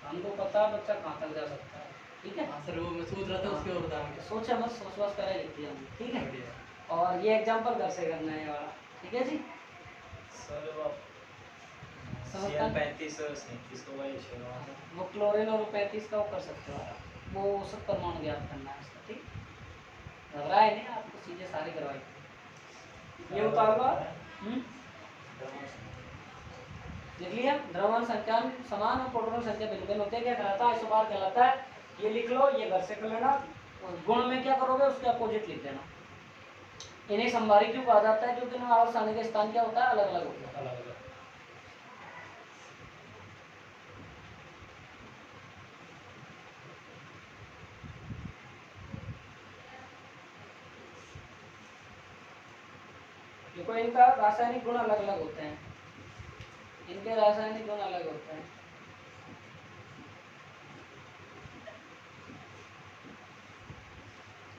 A: हमको पता है बच्चा कहाँ तक जा सकता है ठीक है
C: हाँ सर वो मैं सोच रहा था उसके और बता रहा
A: सोचा मत सोच कर लिख दिया हमने, ठीक है
C: बढ़िया
A: और ये एग्जांपल घर से करना है ये वाला ठीक है जी
D: सर वो
A: समझता है?
D: CN35 और 37 को वही छोड़ो।
A: वो क्लोरीन और 35 का वो कर सकते हो आप वो सब परमाणु ज्ञात करना है इसका ठीक घबराए नहीं आपको चीजें सारी करवाई ये उतार लो लिख लिया द्रव्यमान संख्या समान और प्रोटॉन संख्या भिन्न भिन्न होते हैं क्या कहलाता है आइसोबार कहलाता है ये लिख लो ये घर से कर लेना गुण में क्या करोगे उसके अपोजिट लिख देना इन्हें संभारी क्यों कहा जाता है? क्योंकि इनमें आवर्त सारणी का स्थान क्या होता है? अलग अलग होता है।
C: अलग अलग।
A: देखो इनका रासायनिक गुण अलग अलग होते हैं, इनके रासायनिक गुण अलग होते हैं।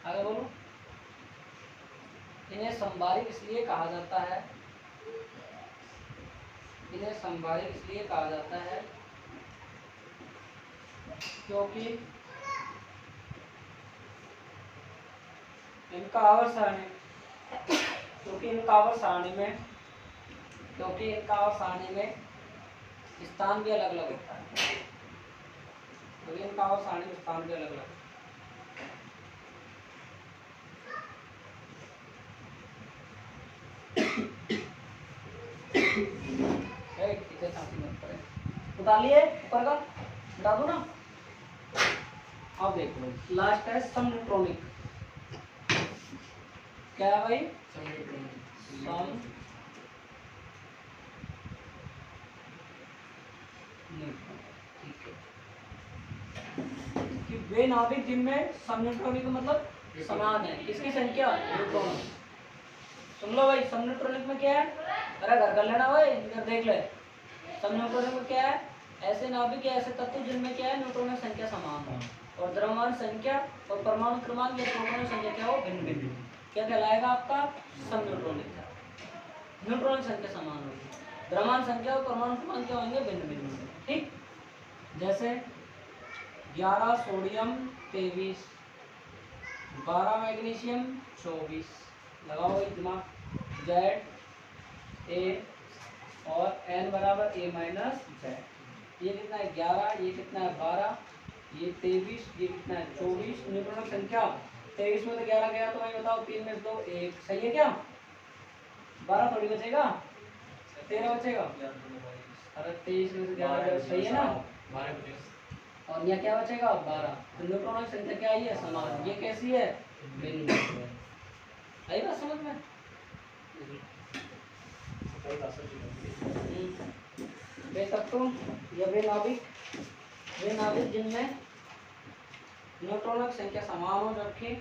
A: आगे बोलो। इन्हें संभारी इसलिए कहा जाता है, इन्हें संभारी इसलिए कहा जाता है क्योंकि इनका आवर्त सारणी, क्योंकि इनका आवर्त सारणी में, क्योंकि इनका आवर्त सारणी में स्थान भी अलग अलग होता है, क्योंकि इनका आवर्त सारणी में स्थान भी अलग अलग। उतारिए ऊपर का, हटा दो ना। अब देखो लास्ट है समन्यूट्रॉनिक। क्या है भाई? सम ठीक है कि वे नाभिक जिनमें समन्यूट्रॉनिक मतलब समान है, किसकी संख्या? न्यूट्रॉन। सुन लो भाई, समन्यूट्रॉनिक में क्या है? अरे घर कर लेना भाई, इधर देख ले। समन्यूट्रॉनिक में क्या है? ऐसे नाभिक या ऐसे तत्व जिनमें क्या है? न्यूट्रॉन की संख्या समान हो और द्रव्यमान संख्या और परमाणु क्रमांक या प्रोटॉन की संख्या क्या हो? भिन्न भिन्न। क्या कहलाएगा आपका? समन्यूट्रॉनिक। न्यूट्रॉन की संख्या समान होगी, द्रव्यमान संख्या और परमाणु क्रमांक क्या होंगे? भिन्न भिन्न होंगे। ठीक, जैसे 11 सोडियम 23, 12 मैग्नीशियम 24। लगाओ भाई दिमाग। Z A और N बराबर A माइनस Z। ये कितना है? 11, ये कितना है? 12, ये 23, ये कितना है? 24। न्यूट्रॉन की संख्या 23 में तो 11 गया, तो भाई बताओ 3 में से 2 1। सही है क्या? 12 थोड़ी बचेगा, 13 बचेगा। अरे 23 में से 11 गया, सही है ना?
C: 12।
A: और यह क्या बचेगा? 12। तो न्यूट्रॉन की संख्या क्या आई है? समान। ये कैसी है? भिन्न। आई बात समझ में? वे तत्व या वे नाभिक, वे नाभिक जिनमें न्यूट्रॉनों की संख्या समान हो जबकि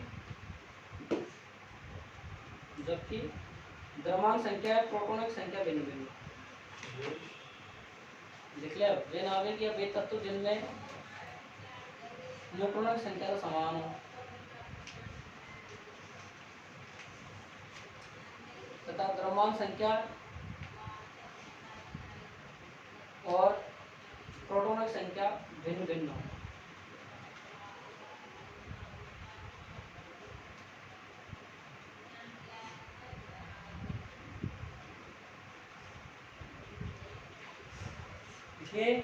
A: जबकि द्रव्यमान संख्या प्रोटॉनों की संख्या भिन्न भिन्न। लिख लिया? वे नाभिक या वे तत्व जिनमें न्यूट्रॉनों की संख्या तो समान हो तथा द्रव्यमान संख्या और प्रोटॉनों की संख्या भिन्न भिन्न हो। देखिए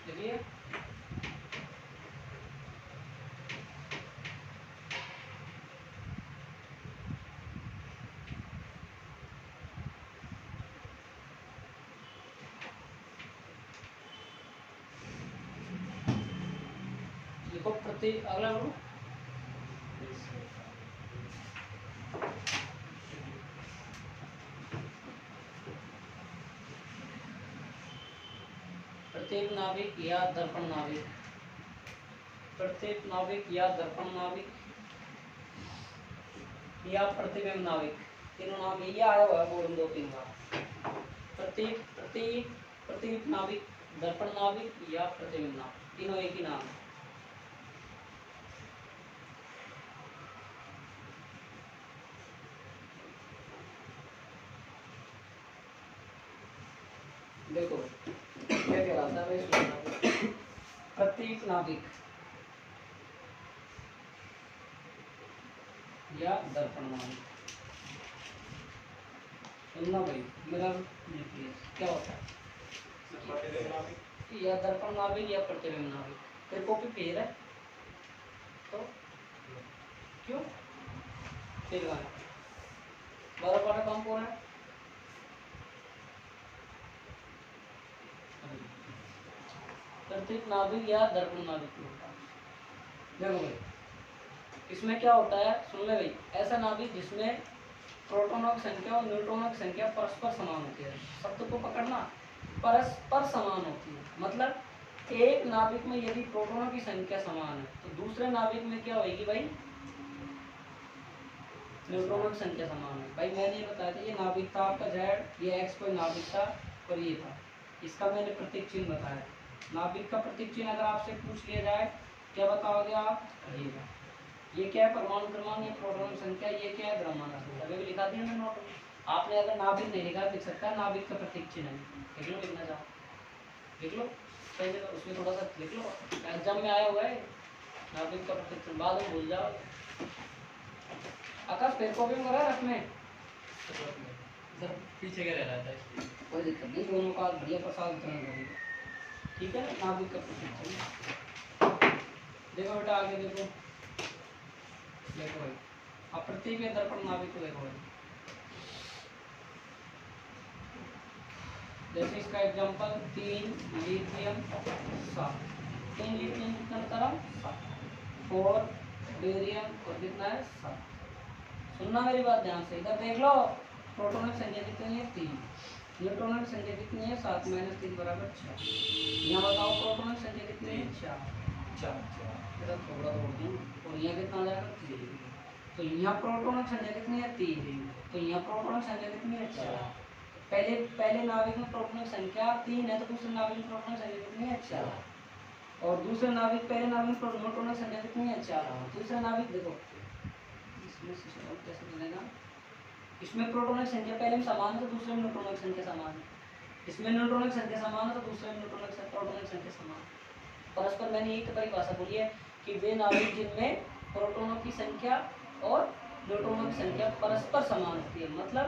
A: देखिए देखो प्रति अगला बोलो। प्रत्येक नाभिक या दर्पण नाभिक, प्रत्येक नाभिक या दर्पण नाभिक या प्रतिबिंब नाभिक, तीनों नाम ये आया हुआ है बोर्ड में 2-3 बार। प्रत्येक प्रत्येक प्रत्येक नाभिक, दर्पण नाभिक या प्रतिबिंब नाभिक, तीनों एक ही नाम है। देखो क्या कहलाता है भाई? प्रत्येक नाभिक या दर्पण नाभिक। सुनना भाई, मिरर न्यूक्लियस क्या होता है? या दर्पण नाभिक या प्रतिबिंब नाभिक। तेरे कॉपी फेर है तो क्यों फेर है? 12 पारा काम कौन है? प्रत्येक नाभिक या दर्पण नाभिक होता है। देखो भाई इसमें क्या होता है, सुन ले भाई, ऐसा नाभिक जिसमें प्रोटॉनों की संख्या और न्यूट्रॉनों की संख्या परस्पर समान होती है। शब्द को पकड़ना, परस्पर समान होती है मतलब एक नाभिक में यदि प्रोटॉनों की संख्या समान है तो दूसरे नाभिक में क्या होगी भाई, न्यूट्रॉनों की संख्या समान है। भाई मैंने ये बताया था, ये नाभिक था आपका जेड, ये एक्स कोई नाभिक था और ये था, इसका मैंने प्रतीक चिन्ह बताया। नाभिक का प्रतीक चिन्ह अगर आपसे पूछ लिया जाए क्या बताओगे आप, कहिएगा ये क्या है, परमाणु क्रमांक, ये प्रोटॉन संख्या, ये क्या है, द्रव्यमान संख्या। अभी भी लिखा दिया मैंने नोट में, आपने अगर नाभिक नहीं लिखा लिख सकता है नाभिक का प्रतीक चिन्ह है, लिख लो, लिखना चाहो लिख लो, पहले तो उसमें थोड़ा सा लिख लो, एग्जाम में आया हुआ है नाभिक का प्रतीक चिन्ह, बाद में भूल जाओ। आकाश पेड़ कॉपी में करा रख में,
C: सर पीछे क्या रह रहा था?
A: कोई दिक्कत नहीं, दोनों का बढ़िया प्रसाद वितरण करेंगे, ठीक है ना। नाभिक का प्रतीक चिन्ह देखो बेटा, आगे देखो, देखो भाई अप्रतीक दर्पण नाभिक को देखो भाई, जैसे इसका एग्जांपल 3 लिथियम 7, 3 लिथियम कितना तरह 7, 4 बेरियम और कितना है 7। सुनना मेरी बात ध्यान से, इधर देख लो, प्रोटॉन की संख्या कितनी है 3, न्यूट्रॉन की संख्या कितनी है 7 - 3 = 6। यहाँ बताओ प्रोटॉन की संख्या कितनी है 4, इधर थोड़ा तोड़ दूँ और यहाँ कितना आ जाएगा 3, तो यहाँ प्रोटॉन की संख्या कितनी है 3, तो यहाँ प्रोटॉन की संख्या कितनी है 4। पहले नाभिक में प्रोटॉन की संख्या 3 है तो दूसरे नाभिक में प्रोटॉन की संख्या कितनी है 4, और दूसरे नाभिक पहले नाभिक में न्यूट्रॉन की संख्या कितनी है 4, दूसरा नाभिक देखो इसमें सिस्टम कैसे बनेगा, इसमें प्रोटॉन की संख्या पहले में समान है तो दूसरे में न्यूट्रॉन की संख्या समान है, इसमें न्यूट्रॉन की संख्या समान है तो दूसरे में प्रोटॉन की संख्या समान है। परस्पर मैंने एक परिभाषा बोली है कि वे नाभिक जिनमें प्रोटॉनों की संख्या और न्यूट्रॉनों की संख्या परस्पर समान होती है, मतलब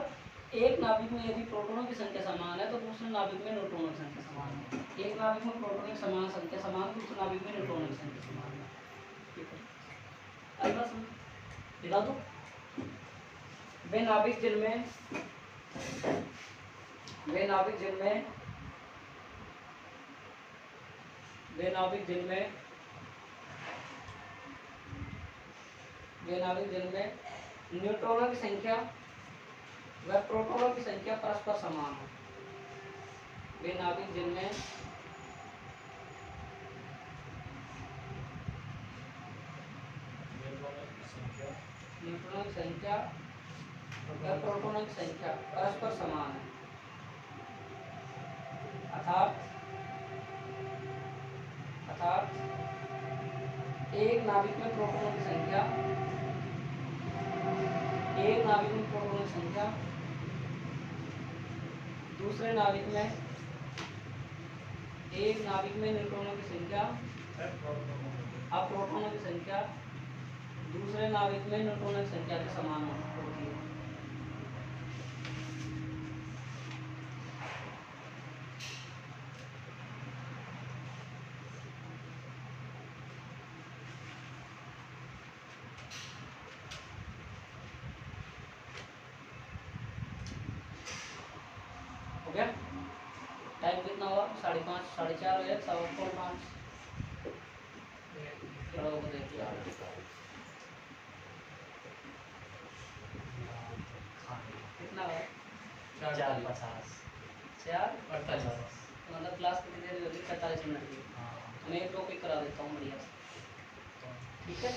A: एक नाभिक में यदि प्रोटॉनों की संख्या समान है तो दूसरे नाभिक में न्यूट्रॉनों की संख्या समान है, एक नाभिक में प्रोटॉनों की समान संख्या समान, दूसरे नाभिक में न्यूट्रॉनों की संख्या समान है। ठीक है, आई बात समझ, दिखा दो। वे नाभिक जिनमें वे नाभिक जिनमें वे नाभिक जिनमें वे नाभिक जिनमें न्यूट्रॉनों की संख्या व प्रोटॉनों की संख्या परस्पर समान है, वे नाभिक जिनमें न्यूट्रॉनों की संख्या व प्रोटॉनों की संख्या परस्पर समान है, अर्थात एक नाभिक में प्रोटॉनों की संख्या दूसरे नाभिक में एक नाभिक में न्यूट्रॉनों की संख्या, अब प्रोटॉनों की संख्या दूसरे नाभिक में न्यूट्रॉनों की संख्या के समान होती है। हो गया, टाइम कितना हुआ 5:30 4:30 हो गया, 5:15 खड़ा होकर देखिए कितना हुआ
D: 4:50
A: 4
D: 48
A: मतलब क्लास कितनी देर होगी 45 मिनट की, तो मैं एक टॉपिक करा देता हूँ बढ़िया से, ठीक है।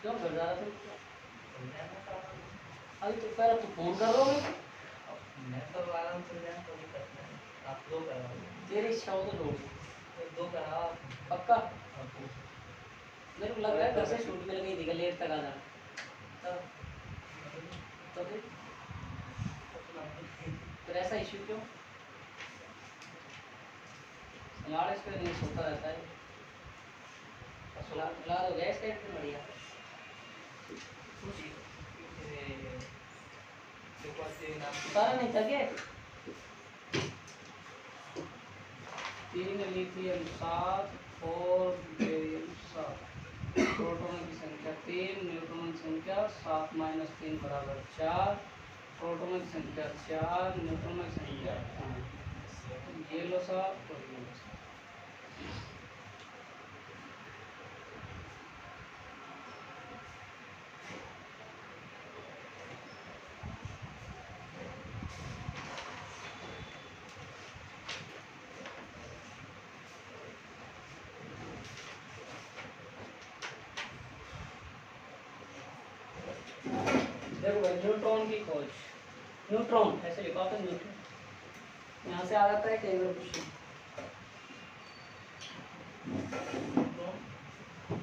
A: क्यों घर जा रहा तुम, अभी तो पहले तू फोन कर रहा हूँ,
D: मैं तो आराम से जाए तो भी करते हैं, आप 2 कराओ,
A: तेरी इच्छा हो तो लो,
D: 2 कराओ
A: पक्का।
D: आपको।
A: मेरे को लग रहा है घर से छूट मिल गई थी, लेट तक आ जाना, तो फिर ऐसा इश्यू क्यों, हमारे इस पर नहीं सोता रहता है, सुला हो गया इसका एकदम बढ़िया। सारा नहीं था क्या 3 लिथियम 7 4 बेरियम 7, प्रोटॉन की संख्या 3, न्यूट्रॉन की संख्या 7 - 3 = 4, प्रोटॉन की संख्या 4, न्यूट्रॉन की संख्या 5, ये लो 7 और ये लो 7। देखो भाई न्यूट्रॉन की खोज, न्यूट्रॉन ऐसे लिखा होता है न्यूट्रॉन, यहाँ से आ जाता है कई बार क्वेश्चन।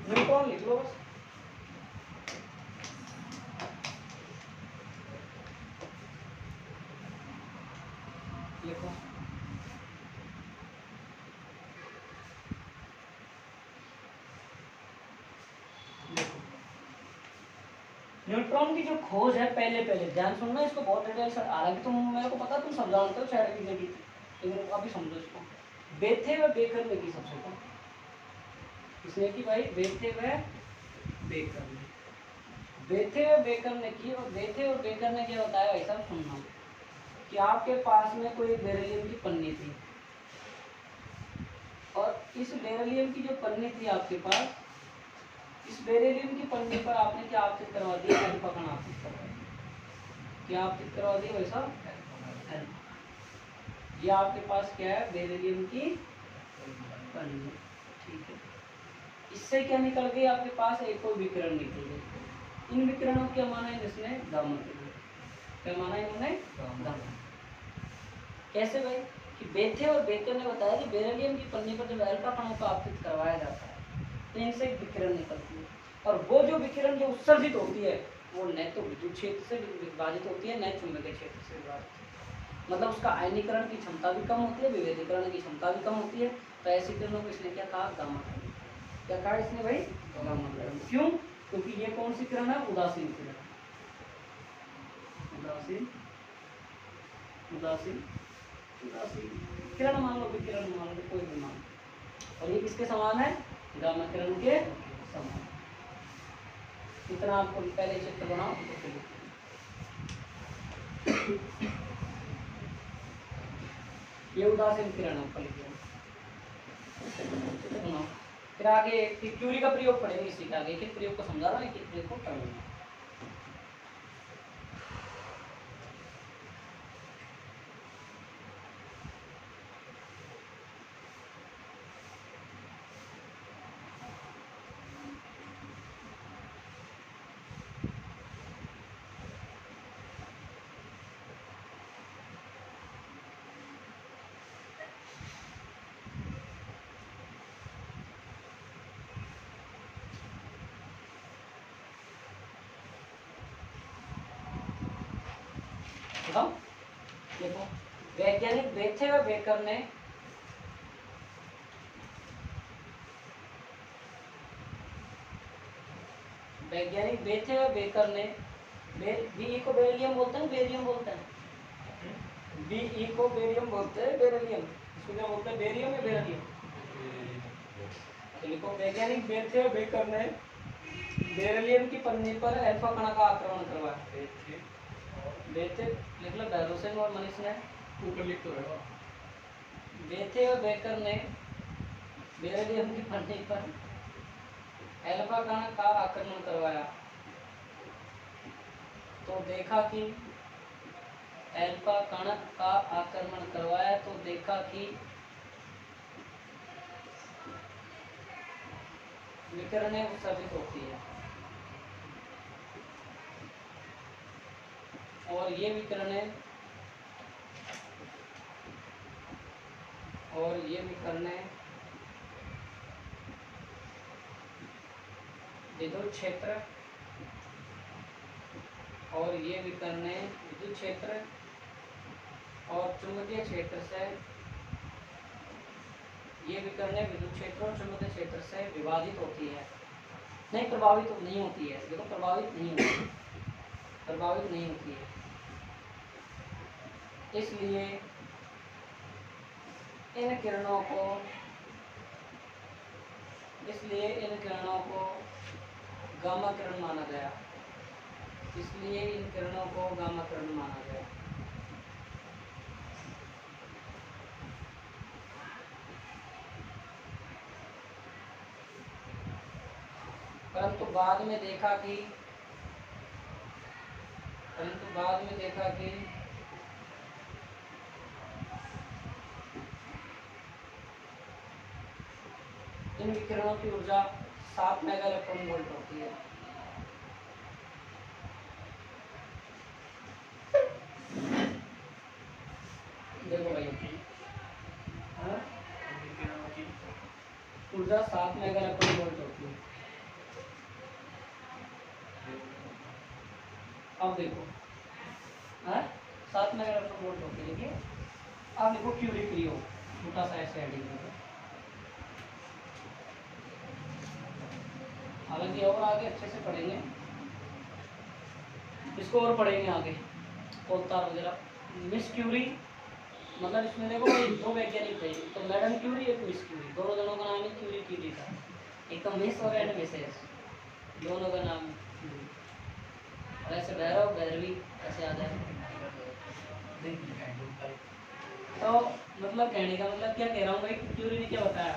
A: न्यूट्रॉन लिख लो बस। लिखो न्यूट्रॉन की जो खोज है, पहले ध्यान सुनना इसको बहुत डिटेल से, हालांकि तुम मेरे को पता तुम सब जानते हो शायद की जगह, लेकिन अभी समझो इसको। बेथे व बेकर ने की सबसे कम, किसने की भाई? बेथे व बेकर ने, बेथे व बेकर ने की। और बेथे और बेकर ने क्या बताया भाई साहब, सुनना कि आपके पास में कोई बेरिलियम की पन्नी थी, और इस बेरिलियम की जो पन्नी थी आपके पास, इस बेरिलियम की पन्नी पर आपने क्या आपतित करवा दिया? अल्फा कण आपतित करवा दिया। क्या आपतित करवा दिया भाई साहब? अल्फा। ये आपके पास क्या है? बेरिलियम की पन्नी, ठीक है। इससे क्या निकल गई आपके पास? एक और विकिरण निकल गई। इन विकिरणों क्या माना है जिसने? गामा किरण। क्या माना है इन्होंने? गामा। कैसे भाई? कि बेथे और बेकर ने बताया कि बेरिलियम की पन्नी पर जब अल्फा कणों का आपतित करवाया जाता है तो इनसे एक विकिरण निकलती है, और वो जो विकिरण जो उत्सर्जित होती है वो न तो विद्युत क्षेत्र से विभाजित होती है, न चुंबकीय क्षेत्र से विभाजित होती है। मतलब उसका आयनीकरण की क्षमता भी कम होती है, विभेदीकरण की क्षमता भी कम होती है। तो ऐसी किरणों को इसने क्या कहा? गामा किरण। क्या कहा इसने भाई? गामा किरण। क्यों? क्योंकि ये कौन सी किरण है? उदासीन किरण। उदासीन उदासीन उदासीन किरण मान लो, विकिरण मान लो, कोई भी मान लो। और ये किसके समान है? गामा किरण के समान। इतना आपको पहले चित्र बनाओ तो फिर ये उदासीन किरण ऊपर लिख दिया। चित्र बनाओ, फिर आगे क्यूरी का प्रयोग पढ़ेंगे। इसी का आगे एक प्रयोग को समझा रहा है, एक प्रयोग को पढ़ेंगे। देखो, वैज्ञानिक बेथे व बेकर ने वैज्ञानिक बेथे व बेकर ने बी को बेरिलियम बोलते हैं, बेरियम बोलते हैं, बी को बेरियम बोलते हैं, बेरिलियम इसको क्या बोलते हैं? बेरियम या बेरिलियम? देखो, वैज्ञानिक बेथे व बेकर ने बेरिलियम की पन्नी पर अल्फा कण का आक्रमण करवाया। बेथे लिख लो, बैरोसेन और मनीष ने
C: ऊपर लिख तो रहे हो।
A: बेथे और बेकर ने बेरिलियम की पन्नी पर अल्फा कण का आक्रमण करवाया तो देखा कि अल्फा कण का आक्रमण करवाया तो देखा कि विकिरणें उत्सर्जित होती है, और ये विकिरणें विद्युत क्षेत्र और ये विकिरणें विद्युत क्षेत्र और चुंबकीय क्षेत्र से, ये विकिरणें विद्युत क्षेत्र और चुंबकीय क्षेत्र से विभाजित होती है, नहीं प्रभावित नहीं होती है। देखो, प्रभावित नहीं होती है, प्रभावित नहीं होती है। इसलिए इन किरणों को गामा किरण माना गया। इसलिए इन किरणों को गामा किरण माना गया। परंतु बाद में देखा कि इन विकिरणों की ऊर्जा 7 मेगा इलेक्ट्रॉन वोल्ट होती है। ऊर्जा 7 मेगा इलेक्ट्रॉन वोल्ट होती है। अब देखो 7 मेगा इलेक्ट्रॉन वोल्ट होती है। देखिए अब देखो क्यूरी फ्री हो, छोटा सा ऐसे हेडिंग है। हालांकि और आगे अच्छे से पढ़ेंगे इसको, और पढ़ेंगे आगे पोलतार वगैरह। मिस क्यूरी मतलब इसमें देखो भाई 2 वैज्ञानिक थे, तो मैडम क्यूरी एक मिस क्यूरी, दोनों जनों का नाम है क्यूरी क्यूरी था। एक तो मिस और एंड मिसेस, दोनों का नाम क्यूरी। और ऐसे भैरव भैरवी ऐसे आ जाए। तो मतलब कहने का मतलब क्या कह रहा हूँ भाई, क्यूरी ने क्या बताया,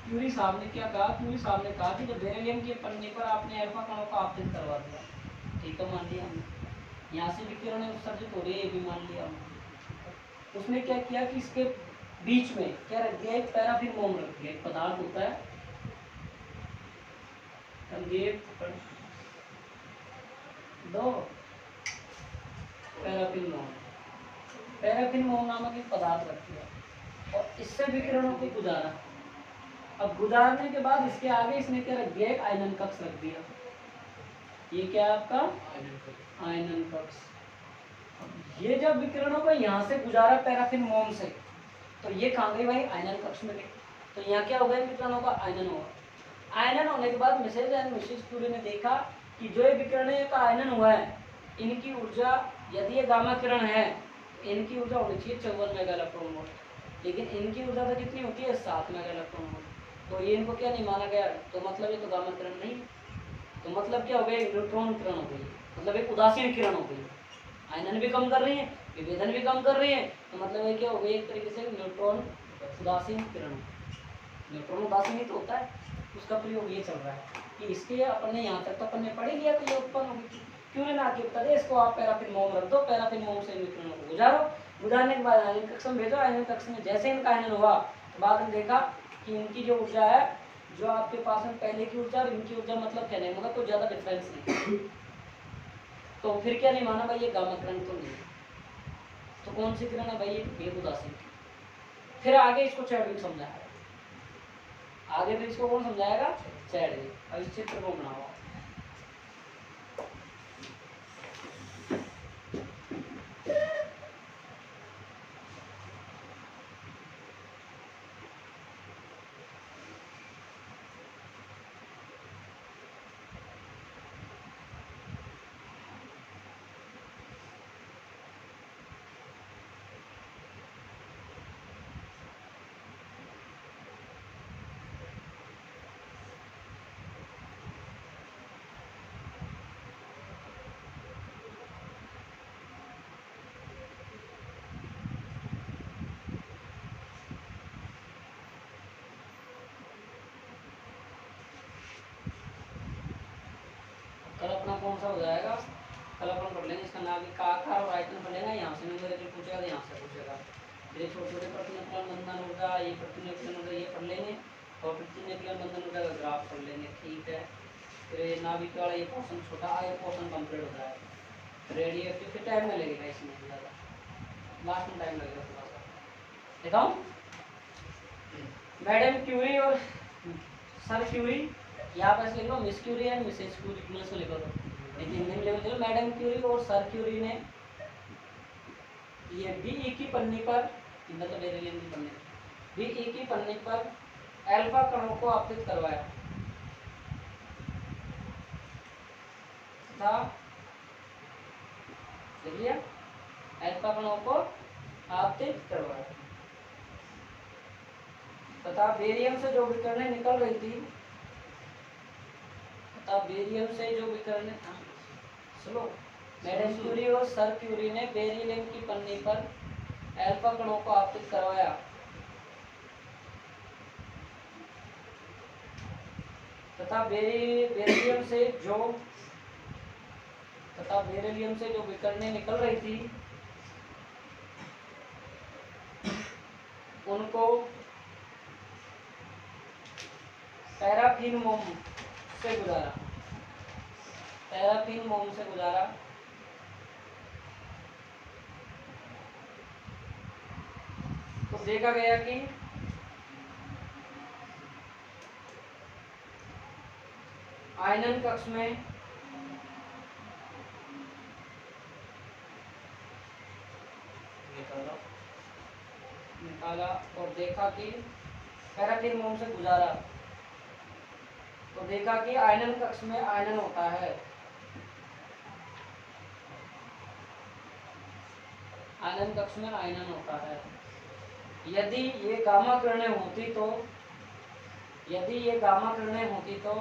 A: क्यूरी साहब ने क्या कहा, क्यूरी साहब ने कहा कि जब बेरिलियम के पन्ने पर आपने अल्फा कणों को आपतित करवा दिया, ठीक है मान लिया हमने, यहाँ से विकिरण उत्सर्जित हो रही है ये भी मान लिया हमने। उसने क्या किया कि इसके बीच में क्या रख दिया, एक पैराफिन मोम रख दिया। एक पदार्थ होता है दो पैराफिन मोम, पैराफिन मोम नामक एक पदार्थ रख दिया और इससे विकिरणों को गुजारा। अब गुजारने के बाद इसके आगे इसने क्या रख दिया, एक आयनन कक्ष रख दिया। ये क्या है आपका आयनन कक्ष। ये जब विकिरणों को यहाँ से गुजारा पैराफिन मोम से, तो ये कहाँ गई भाई, आयनन कक्ष में गई। तो यहाँ क्या होगा, विकिरणों का आयनन होगा। आयनन होने के बाद मिसेज एंड मिसेस क्यूरी ने देखा कि जो ये विकिरण का आयनन हुआ है, इनकी ऊर्जा यदि ये गामा किरण है, इनकी ऊर्जा होनी चाहिए 54 मेगा इलेक्ट्रॉन वोल्ट, लेकिन इनकी ऊर्जा तो कितनी होती है 7 मेगा इलेक्ट्रॉन वोल्ट। तो ये इनको क्या नहीं माना गया, तो मतलब ये तो गामा किरण नहीं, तो मतलब क्या हो गया, न्यूट्रॉन किरण हो गई, मतलब एक उदासीन किरण हो गई। आयनन भी कम कर रही है, विभेदन भी कम कर रही है, तो मतलब ये क्या हो गई, एक तरीके से न्यूट्रॉन उदासीन किरण। न्यूट्रॉन उदासीन ही तो होता है, उसका प्रयोग ये चल रहा है कि इसके अपन ने यहाँ तक तो अपन ने पढ़ लिया, तो ये उत्पन्न होगी। क्यों ना आके बता दे इसको, आप पैराफिन मोम रख दो, पैराफिन मोम से विकिरणों को गुजारो, गुजारने के बाद आयनन कक्ष में भेजो। आयनन कक्ष में जैसे इनका आयनन हुआ, तो बाद में देखा कि इनकी जो ऊर्जा है, जो आपके पास में पहले की ऊर्जा और इनकी ऊर्जा मतलब क्या नहीं, मतलब कोई ज्यादा डिफरेंस नहीं। तो फिर क्या नहीं माना भाई, ये गामा किरण तो नहीं। तो कौन सी किरण है भाई, ये उदासीन। फिर आगे इसको चैडविक समझाया, आगे फिर इसको कौन समझाएगा, चैडविक। अब इस चित्र को बनाओ। कल अपना कौन सा हो जाएगा, कल अपन पढ़ लेंगे इसका नाम का आकार और आयतन पढ़ लेंगे। यहाँ से न्यूमेरिकल पूछेगा तो यहाँ से पूछेगा। ये छोटे छोटे प्रतिनिधित्व बंधन ऊर्जा, ये प्रतिनिधित्व ऊर्जा ये पढ़ लेंगे, और प्रतिनिधित्व बंधन ऊर्जा का ग्राफ पढ़ लेंगे, ठीक है। फिर ये नाभिक वाला ये पोर्शन छोटा, ये पोर्शन कंप्लीट हो जाएगा। रेडिएटिव फिर टाइम में लगेगा इसमें ज़्यादा, लास्ट में टाइम लगेगा थोड़ा सा। दिखाऊँ, मैडम क्यूरी और सर क्यूरी, यहाँ पर लिख लो miss Curie and Mrs Curie, English में लिखो, तो लेकिन हिंदी में लिखो। मैडम क्यूरी और सर क्यूरी ने ये बीई की पन्नी पर, मतलब बेरिलियम की पन्नी, बीई की पन्नी पर अल्फा कणों को आपतित करवाया था, देखिए अल्फा कणों को आपतित करवाया तथा बेरियम से जो विकिरणें निकल रही थी, तथा बेरियम से जो विकिरणें, सुनो, मैडम क्यूरी और सर क्यूरी ने बेरिलियम की पन्नी पर अल्फा कणों को आपतित करवाया तथा बेरिलियम से जो विकिरणें निकल रही थी, उनको पैराफिन मोम से गुजारा, पैराफिन मोम से गुजारा। तो देखा गया कि आयनन कक्ष में निकाला और देखा कि पैराफिन मोम से गुजारा तो देखा कि आयनन कक्ष में आयनन होता है। आयनन कक्ष में आयनन होता है। यदि ये गामा किरणें होती तो यदि ये गामा किरणें होती तो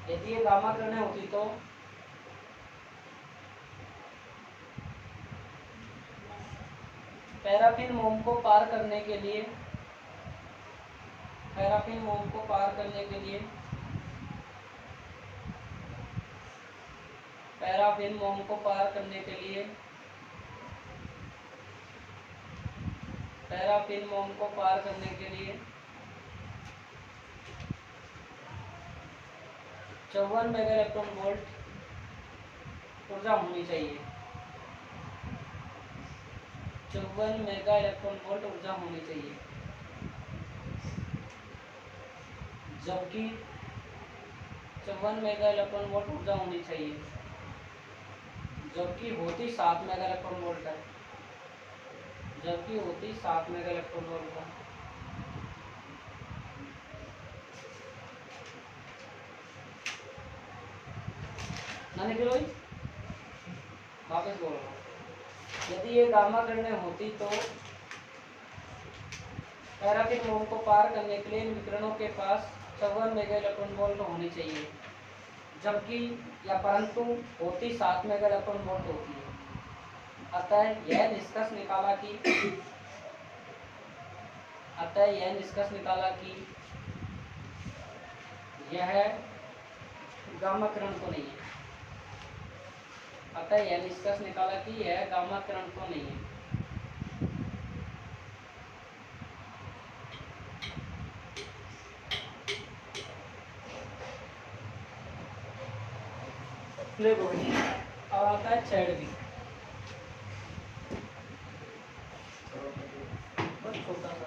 A: यदि ये गामा किरणें होती तो पैराफिन मोम को पार करने के लिए पैराफिन मोम को पार करने के लिए पैराफिन मोम को पार करने के लिए पैराफिन मोम को पार करने के लिए 54 मेगा इलेक्ट्रॉन वोल्ट ऊर्जा होनी चाहिए। 54 मेगा इलेक्ट्रॉन वोल्ट ऊर्जा होनी चाहिए, जबकि 54 मेगा इलेक्ट्रॉन वोल्ट ऊर्जा होनी चाहिए, जबकि होती 7 मेगा इलेक्ट्रॉन वोल्ट है, जबकि होती 7 मेगा इलेक्ट्रॉन वोल्ट है। ना निकलो वापस बोल रहा हूँ। यदि ये गामा किरणें होती तो पैराफिन मोम को पार करने के लिए इन विकिरणों के पास 54 मेगा इलेक्ट्रॉन वोल्ट होनी चाहिए, जबकि या परंतु होती 7 मेगा इलेक्ट्रॉन वोल्ट होती है। अतः यह निष्कर्ष निकाला कि यह गामा किरण तो नहीं है। अतः यह निष्कर्ष निकाला कि यह गामा किरण तो नहीं है। देखो अब आता है चैडविक। बस छोटा सा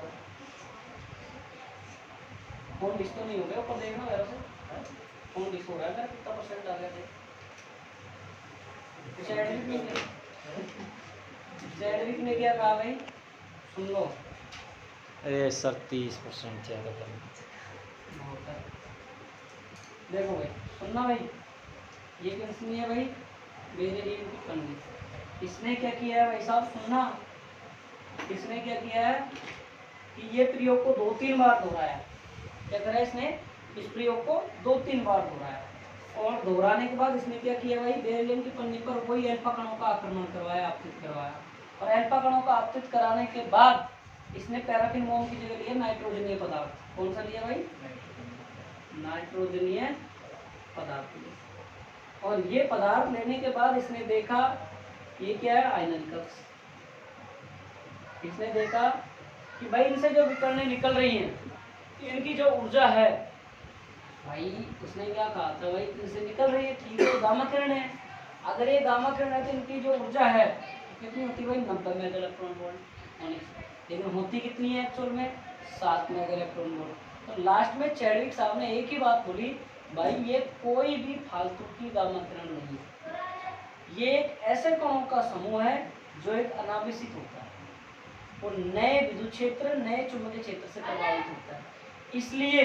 A: फोन डिस तो नहीं हो गया, ऊपर देखना मेरे से फोन डिस हो रहा है, कितना परसेंट आ गया थे। चैडविक ने क्या कहा भाई, सुन लो।
E: अरे सर 30% ज़्यादा कर
A: देखो भाई, सुनना भाई, ये किसने है भाई, बेरिलियम की कन्नी। इसने क्या किया है भाई साहब, सुनना, इसने क्या किया है कि ये प्रयोग को 2-3 बार दोहराया। क्या करा है इसने, इस प्रयोग को 2-3 बार दोहराया, और दोहराने के बाद इसने क्या किया भाई, बेरिलियम की पन्नी पर वही अल्फा कणों का आक्रमण करवाया, आपतित करवाया। और अल्फा कणों का आपतित कराने के बाद इसने पैराफिन मोम की जगह लिया नाइट्रोजनीय पदार्थ। कौन सा लिया भाई, नाइट्रोजनीय पदार्थ। और ये पदार्थ लेने के बाद इसने देखा ये क्या है, आयनन कक्ष। इसने देखा कि भाई इनसे जो विकिरणें निकल रही हैं, इनकी जो ऊर्जा है भाई, उसने क्या कहा था भाई, इनसे निकल रही है, ठीक है, गामा किरण है। अगर ये गामा किरण है तो इनकी जो ऊर्जा है कितनी होती है भाई, 90 मेगा इलेक्ट्रॉन वोल्ट होनी चाहिए। लेकिन होती कितनी है एक्चुअल में, 7 मेगा इलेक्ट्रॉन वोल्ट। तो लास्ट में चैडविक साहब ने एक ही बात बोली, भाई ये कोई भी फालतू की गामा किरण नहीं है, ये एक ऐसे कणों का समूह है जो एक अनावेशित होता है और नए विद्युत क्षेत्र, नए चुंबकीय क्षेत्र से प्रभावित होता है। इसलिए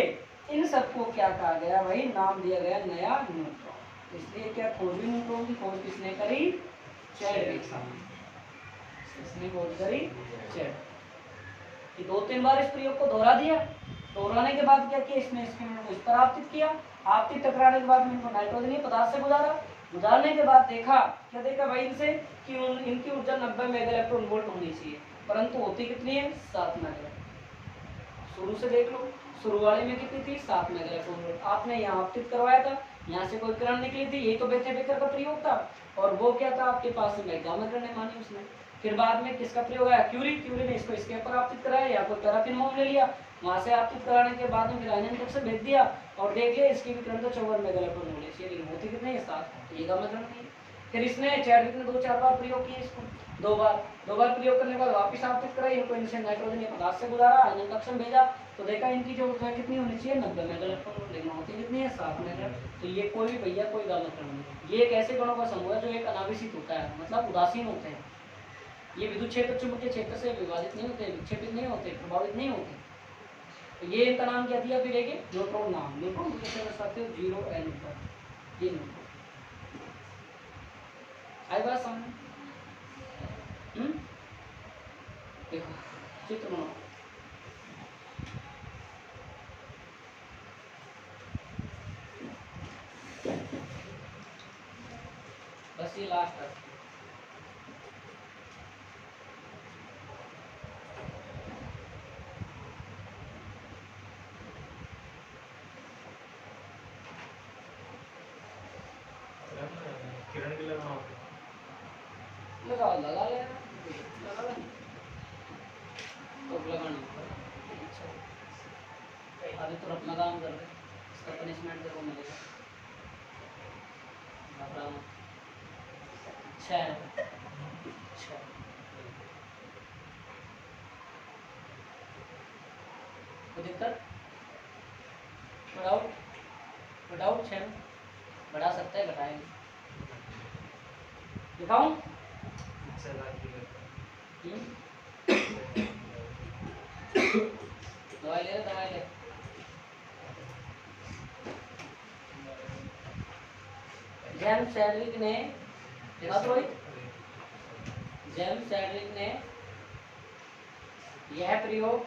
A: इन सबको क्या कहा गया भाई, नाम दिया गया नया न्यूट्रॉन। इसलिए क्या खोजी, न्यूट्रॉन की खोज किसने करी, चैडविक साहब ने। इसने खोज करी चैडविक। 2-3 बार इस प्रयोग को दोहरा दिया, दोहराने के बाद क्या किया इसने, इसको इस पर आपतित किया, आपतित टकराने के बाद इनको नाइट्रोजनीय पदार्थ से गुजारने के बाद देखा, क्या देखा भाई इनसे कि इनकी ऊर्जा 90 मेगा इलेक्ट्रॉन वोल्ट होनी चाहिए, परंतु होती कितनी है, 7 मेगा। शुरू से देख लो, शुरू वाले में कितनी थी, 7 मेगा इलेक्ट्रॉन वोल्ट। आपने यहाँ आपतित करवाया था, यहाँ से कोई किरण निकली थी, यही तो बेकर का प्रयोग था। और वो क्या था आपके पास में, गामा किरणें मानी उसने। फिर बाद में किसका प्रयोग आया, क्यूरी ने इसको इसके ऊपर आपतित कराया, या कोई पैराफिन मोम ले लिया, वहां से आपतित कराने के बाद में फिर आयनन कक्ष से भेज दिया और देख लिया इसकी विकिरण तो 54 मेगा इलेक्ट्रॉन वोल्ट है, लेकिन होती कितनी है, 7। ये गामा किरण नहीं। फिर इसने चैडविक ने 2-4 बार प्रयोग किए इसको, 2 बार प्रयोग करने के बाद वापिस आपतित करा, इनको इनसे नाइट्रोजन पदार्थ से गुजारा, इंडक्शन भेजा तो देखा इनकी जो ऊर्जा कितनी होनी चाहिए 90 मेगा इलेक्ट्रॉन, लेकिन होती कितनी है 7 मेगा। तो ये कोई भी भैया कोई गलत नहीं है। ये एक ऐसे गणों का समूह है जो एक अनावेशित होता है, मतलब उदासीन होते हैं। ये विद्युत क्षेत्र चुंबकीय क्षेत्र से विभाजित नहीं होते, विक्षेपित नहीं होते, प्रभावित नहीं होते। तो ये इनका नाम क्या दिया फिर एक न्यूट्रॉन नाम। न्यूट्रॉन को कैसे दर्शाते हो 0n पर, ये न्यूट्रॉन। आई बात समझ? देखो चित्र बनाओ। बस ये लास्ट है।
C: किरण के लगाओ।
A: लगा ले लगा ले तो लगाना अच्छा अभी तो अपना काम कर रहे, इसका पनिशमेंट तेरे को मिलेगा, घबरा मत। अच्छा है, अच्छा कोई दिक्कत? बढ़ाओ बढ़ाओ, 6 बढ़ा सकते हैं, घटाएंगे। दिखाऊं? दवाई ले, दवाई ले। जेम्स चैडविक ने, जेम्स चैडविक ने यह प्रयोग,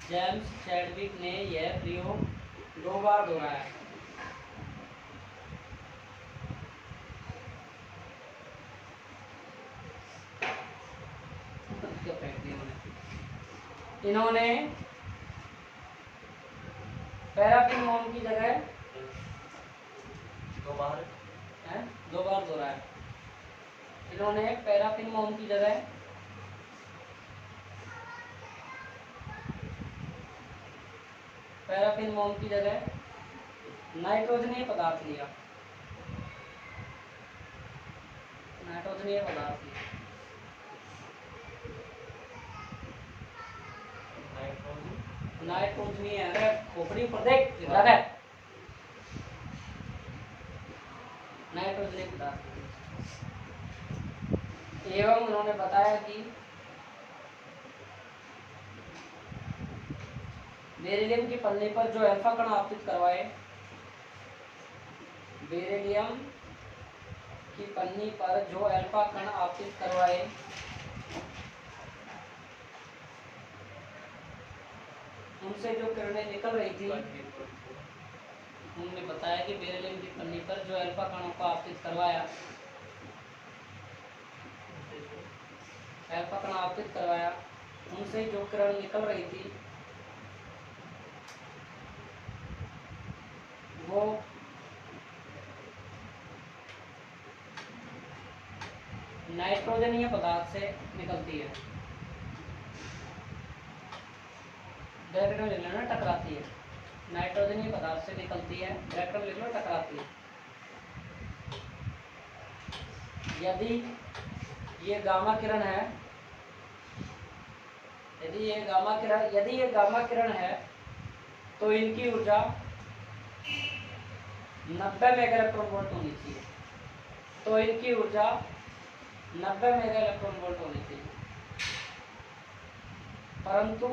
A: जेम्स चैडविक ने यह प्रयोग 2 बार दोहराया। इन्होंने पैराफिन मोम की जगह
D: 2 बार
A: 2 बार दोहराया। इन्होंने पैराफिन मोम की जगह नाइट्रोजनीय पदार्थ लिया, नाइट्रोजनीय पदार्थ लिया। नाइट्रोजनीय है, खोपड़ी पर देख लगा है, नाइट्रोजनीय पदार्थ। एवं उन्होंने बताया कि बेरिलियम की पन्नी पर जो अल्फा कण आपतित करवाए, बेरिलियम की पन्नी पर जो अल्फा कण आपतित करवाए उनसे जो किरणें निकल रही थी, उन्होंने बताया कि बेरिलियम की पन्नी पर जो अल्फा कणों को आपतित करवाया, अल्फा कण आपतित करवाया, उनसे जो किरण निकल रही थी वो नाइट्रोजनीय पदार्थ से निकलती है। ब्रैकेट में लिख लेना टकराती है, नाइट्रोजनीय पदार्थ से निकलती है, ब्रैकेट में लिख लो टकराती है। यदि ये गामा किरण है, यदि ये गामा किरण है तो इनकी ऊर्जा 90 मेगा इलेक्ट्रॉन वोल्ट होनी चाहिए, तो इनकी ऊर्जा 90 मेगा इलेक्ट्रॉन वोल्ट होनी चाहिए। परंतु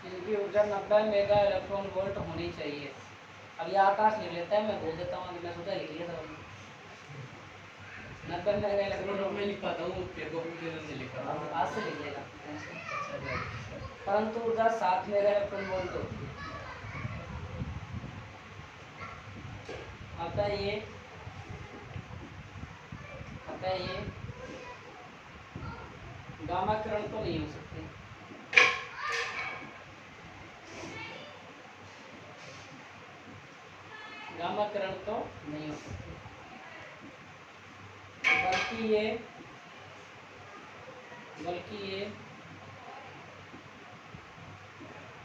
A: इनकी ऊर्जा 90 मेगा इलेक्ट्रॉन वोल्ट होनी चाहिए। अब ये आकाश लिख लेता है, मैं बोल देता हूँ, मैं सोचा लिख लिया था 90 मेगा इलेक्ट्रॉन।
C: मैं लिख पाता हूँ, तेरे को भी लिख पाता हूँ,
A: आज से लिख लेगा। परंतु ऊर्जा 7 मेगा इलेक्ट्रॉन वोल्ट होती है। अतः ये गामा किरण तो नहीं हो सकती। गामा किरण तो नहीं हो सकती, बल्कि ये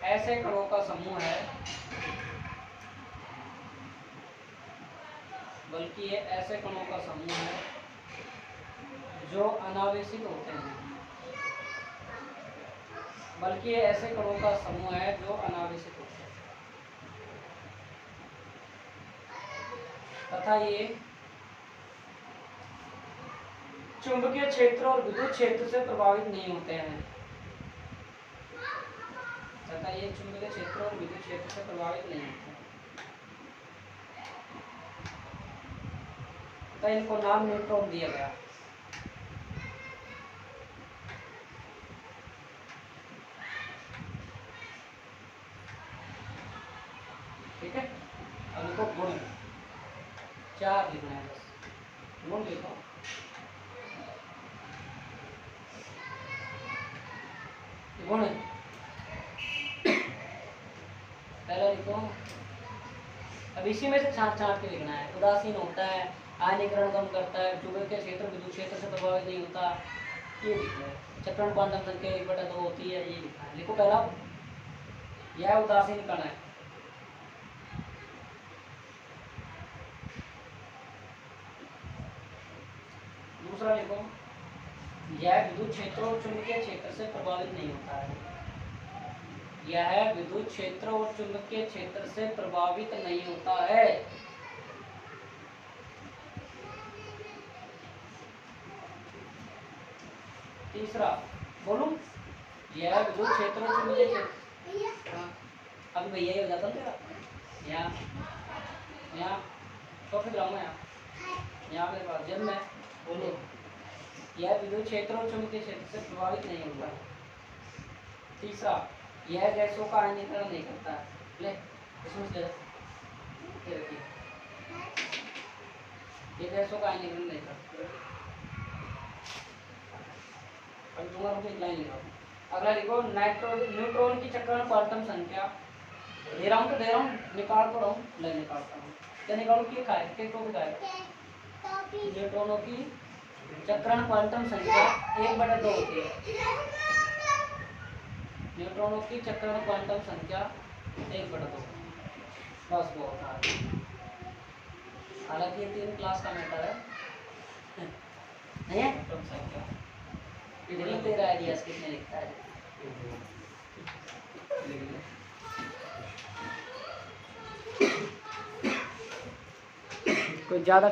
A: ऐसे कणों का समूह है, बल्कि ये ऐसे कणों का समूह है जो अनावेशित होते हैं। बल्कि ये ऐसे कणों का समूह है जो अनावेशित होते हैं तथा ये चुंबकीय क्षेत्र और विद्युत क्षेत्र से प्रभावित नहीं होते हैं। तथा ये चुंबकीय क्षेत्र और विद्युत क्षेत्र से प्रभावित नहीं होते हैं। तथा इनको नाम न्यूट्रॉन दिया गया। ठीक है, अब इनको गुण 4 लिखना है, बस गुण लिखो। गुण पहला लिखो, अब इसी में से छांट छांट के लिखना है। उदासीन होता है, आयनीकरण कम करता है, चुंबकीय क्षेत्र विद्युत क्षेत्र से प्रभावित नहीं होता, ये लिखना है। चक्रण क्वांटम संख्या 1/2 होती है, ये लिखना है। लिखो पहला, यह उदासीन कण है। दूसरा लिखो, यह विद्युत क्षेत्र और चुंबकीय क्षेत्र से प्रभावित नहीं होता है। यह विद्युत क्षेत्र और चुंबकीय क्षेत्र से प्रभावित नहीं होता है। तीसरा बोलूं, यह विद्युत क्षेत्र और चुंबकीय क्षेत्र, हाँ अब भैया ही हो जाता तेरा। यहाँ यहाँ तो फिर जाऊंगा, यहाँ मेरे पास जब मैं बोलो, यह विद्युत क्षेत्र और चुंबकीय क्षेत्र से प्रभावित नहीं होता। तीसरा, यह गैसों का आयनीकरण नहीं करता है। ले इसमें से ये रखिए, ये गैसों का आयनीकरण नहीं करता। अब तुम्हारा एक लाइन लिखो। अगला लिखो, न्यूट्रॉन की चक्रण क्वांटम संख्या। दे रहा हूँ तो दे रहा हूँ, निकाल तो रहा हूँ, ले निकालता हूँ। क्या निकालू, क्या खाए, क्या को खाएगा? न्यूट्रॉनों की चक्रण क्वांटम संख्या 1/2 होती है। न्यूट्रॉनों की चक्रण क्वांटम संख्या 1/2, बस बहुत है। हालांकि ये 3 क्लास का मैटर है, नहीं है?
D: क्वांटम संख्या
A: इधर तेरा आइडिया कितने लिखता है? कोई ज़्यादा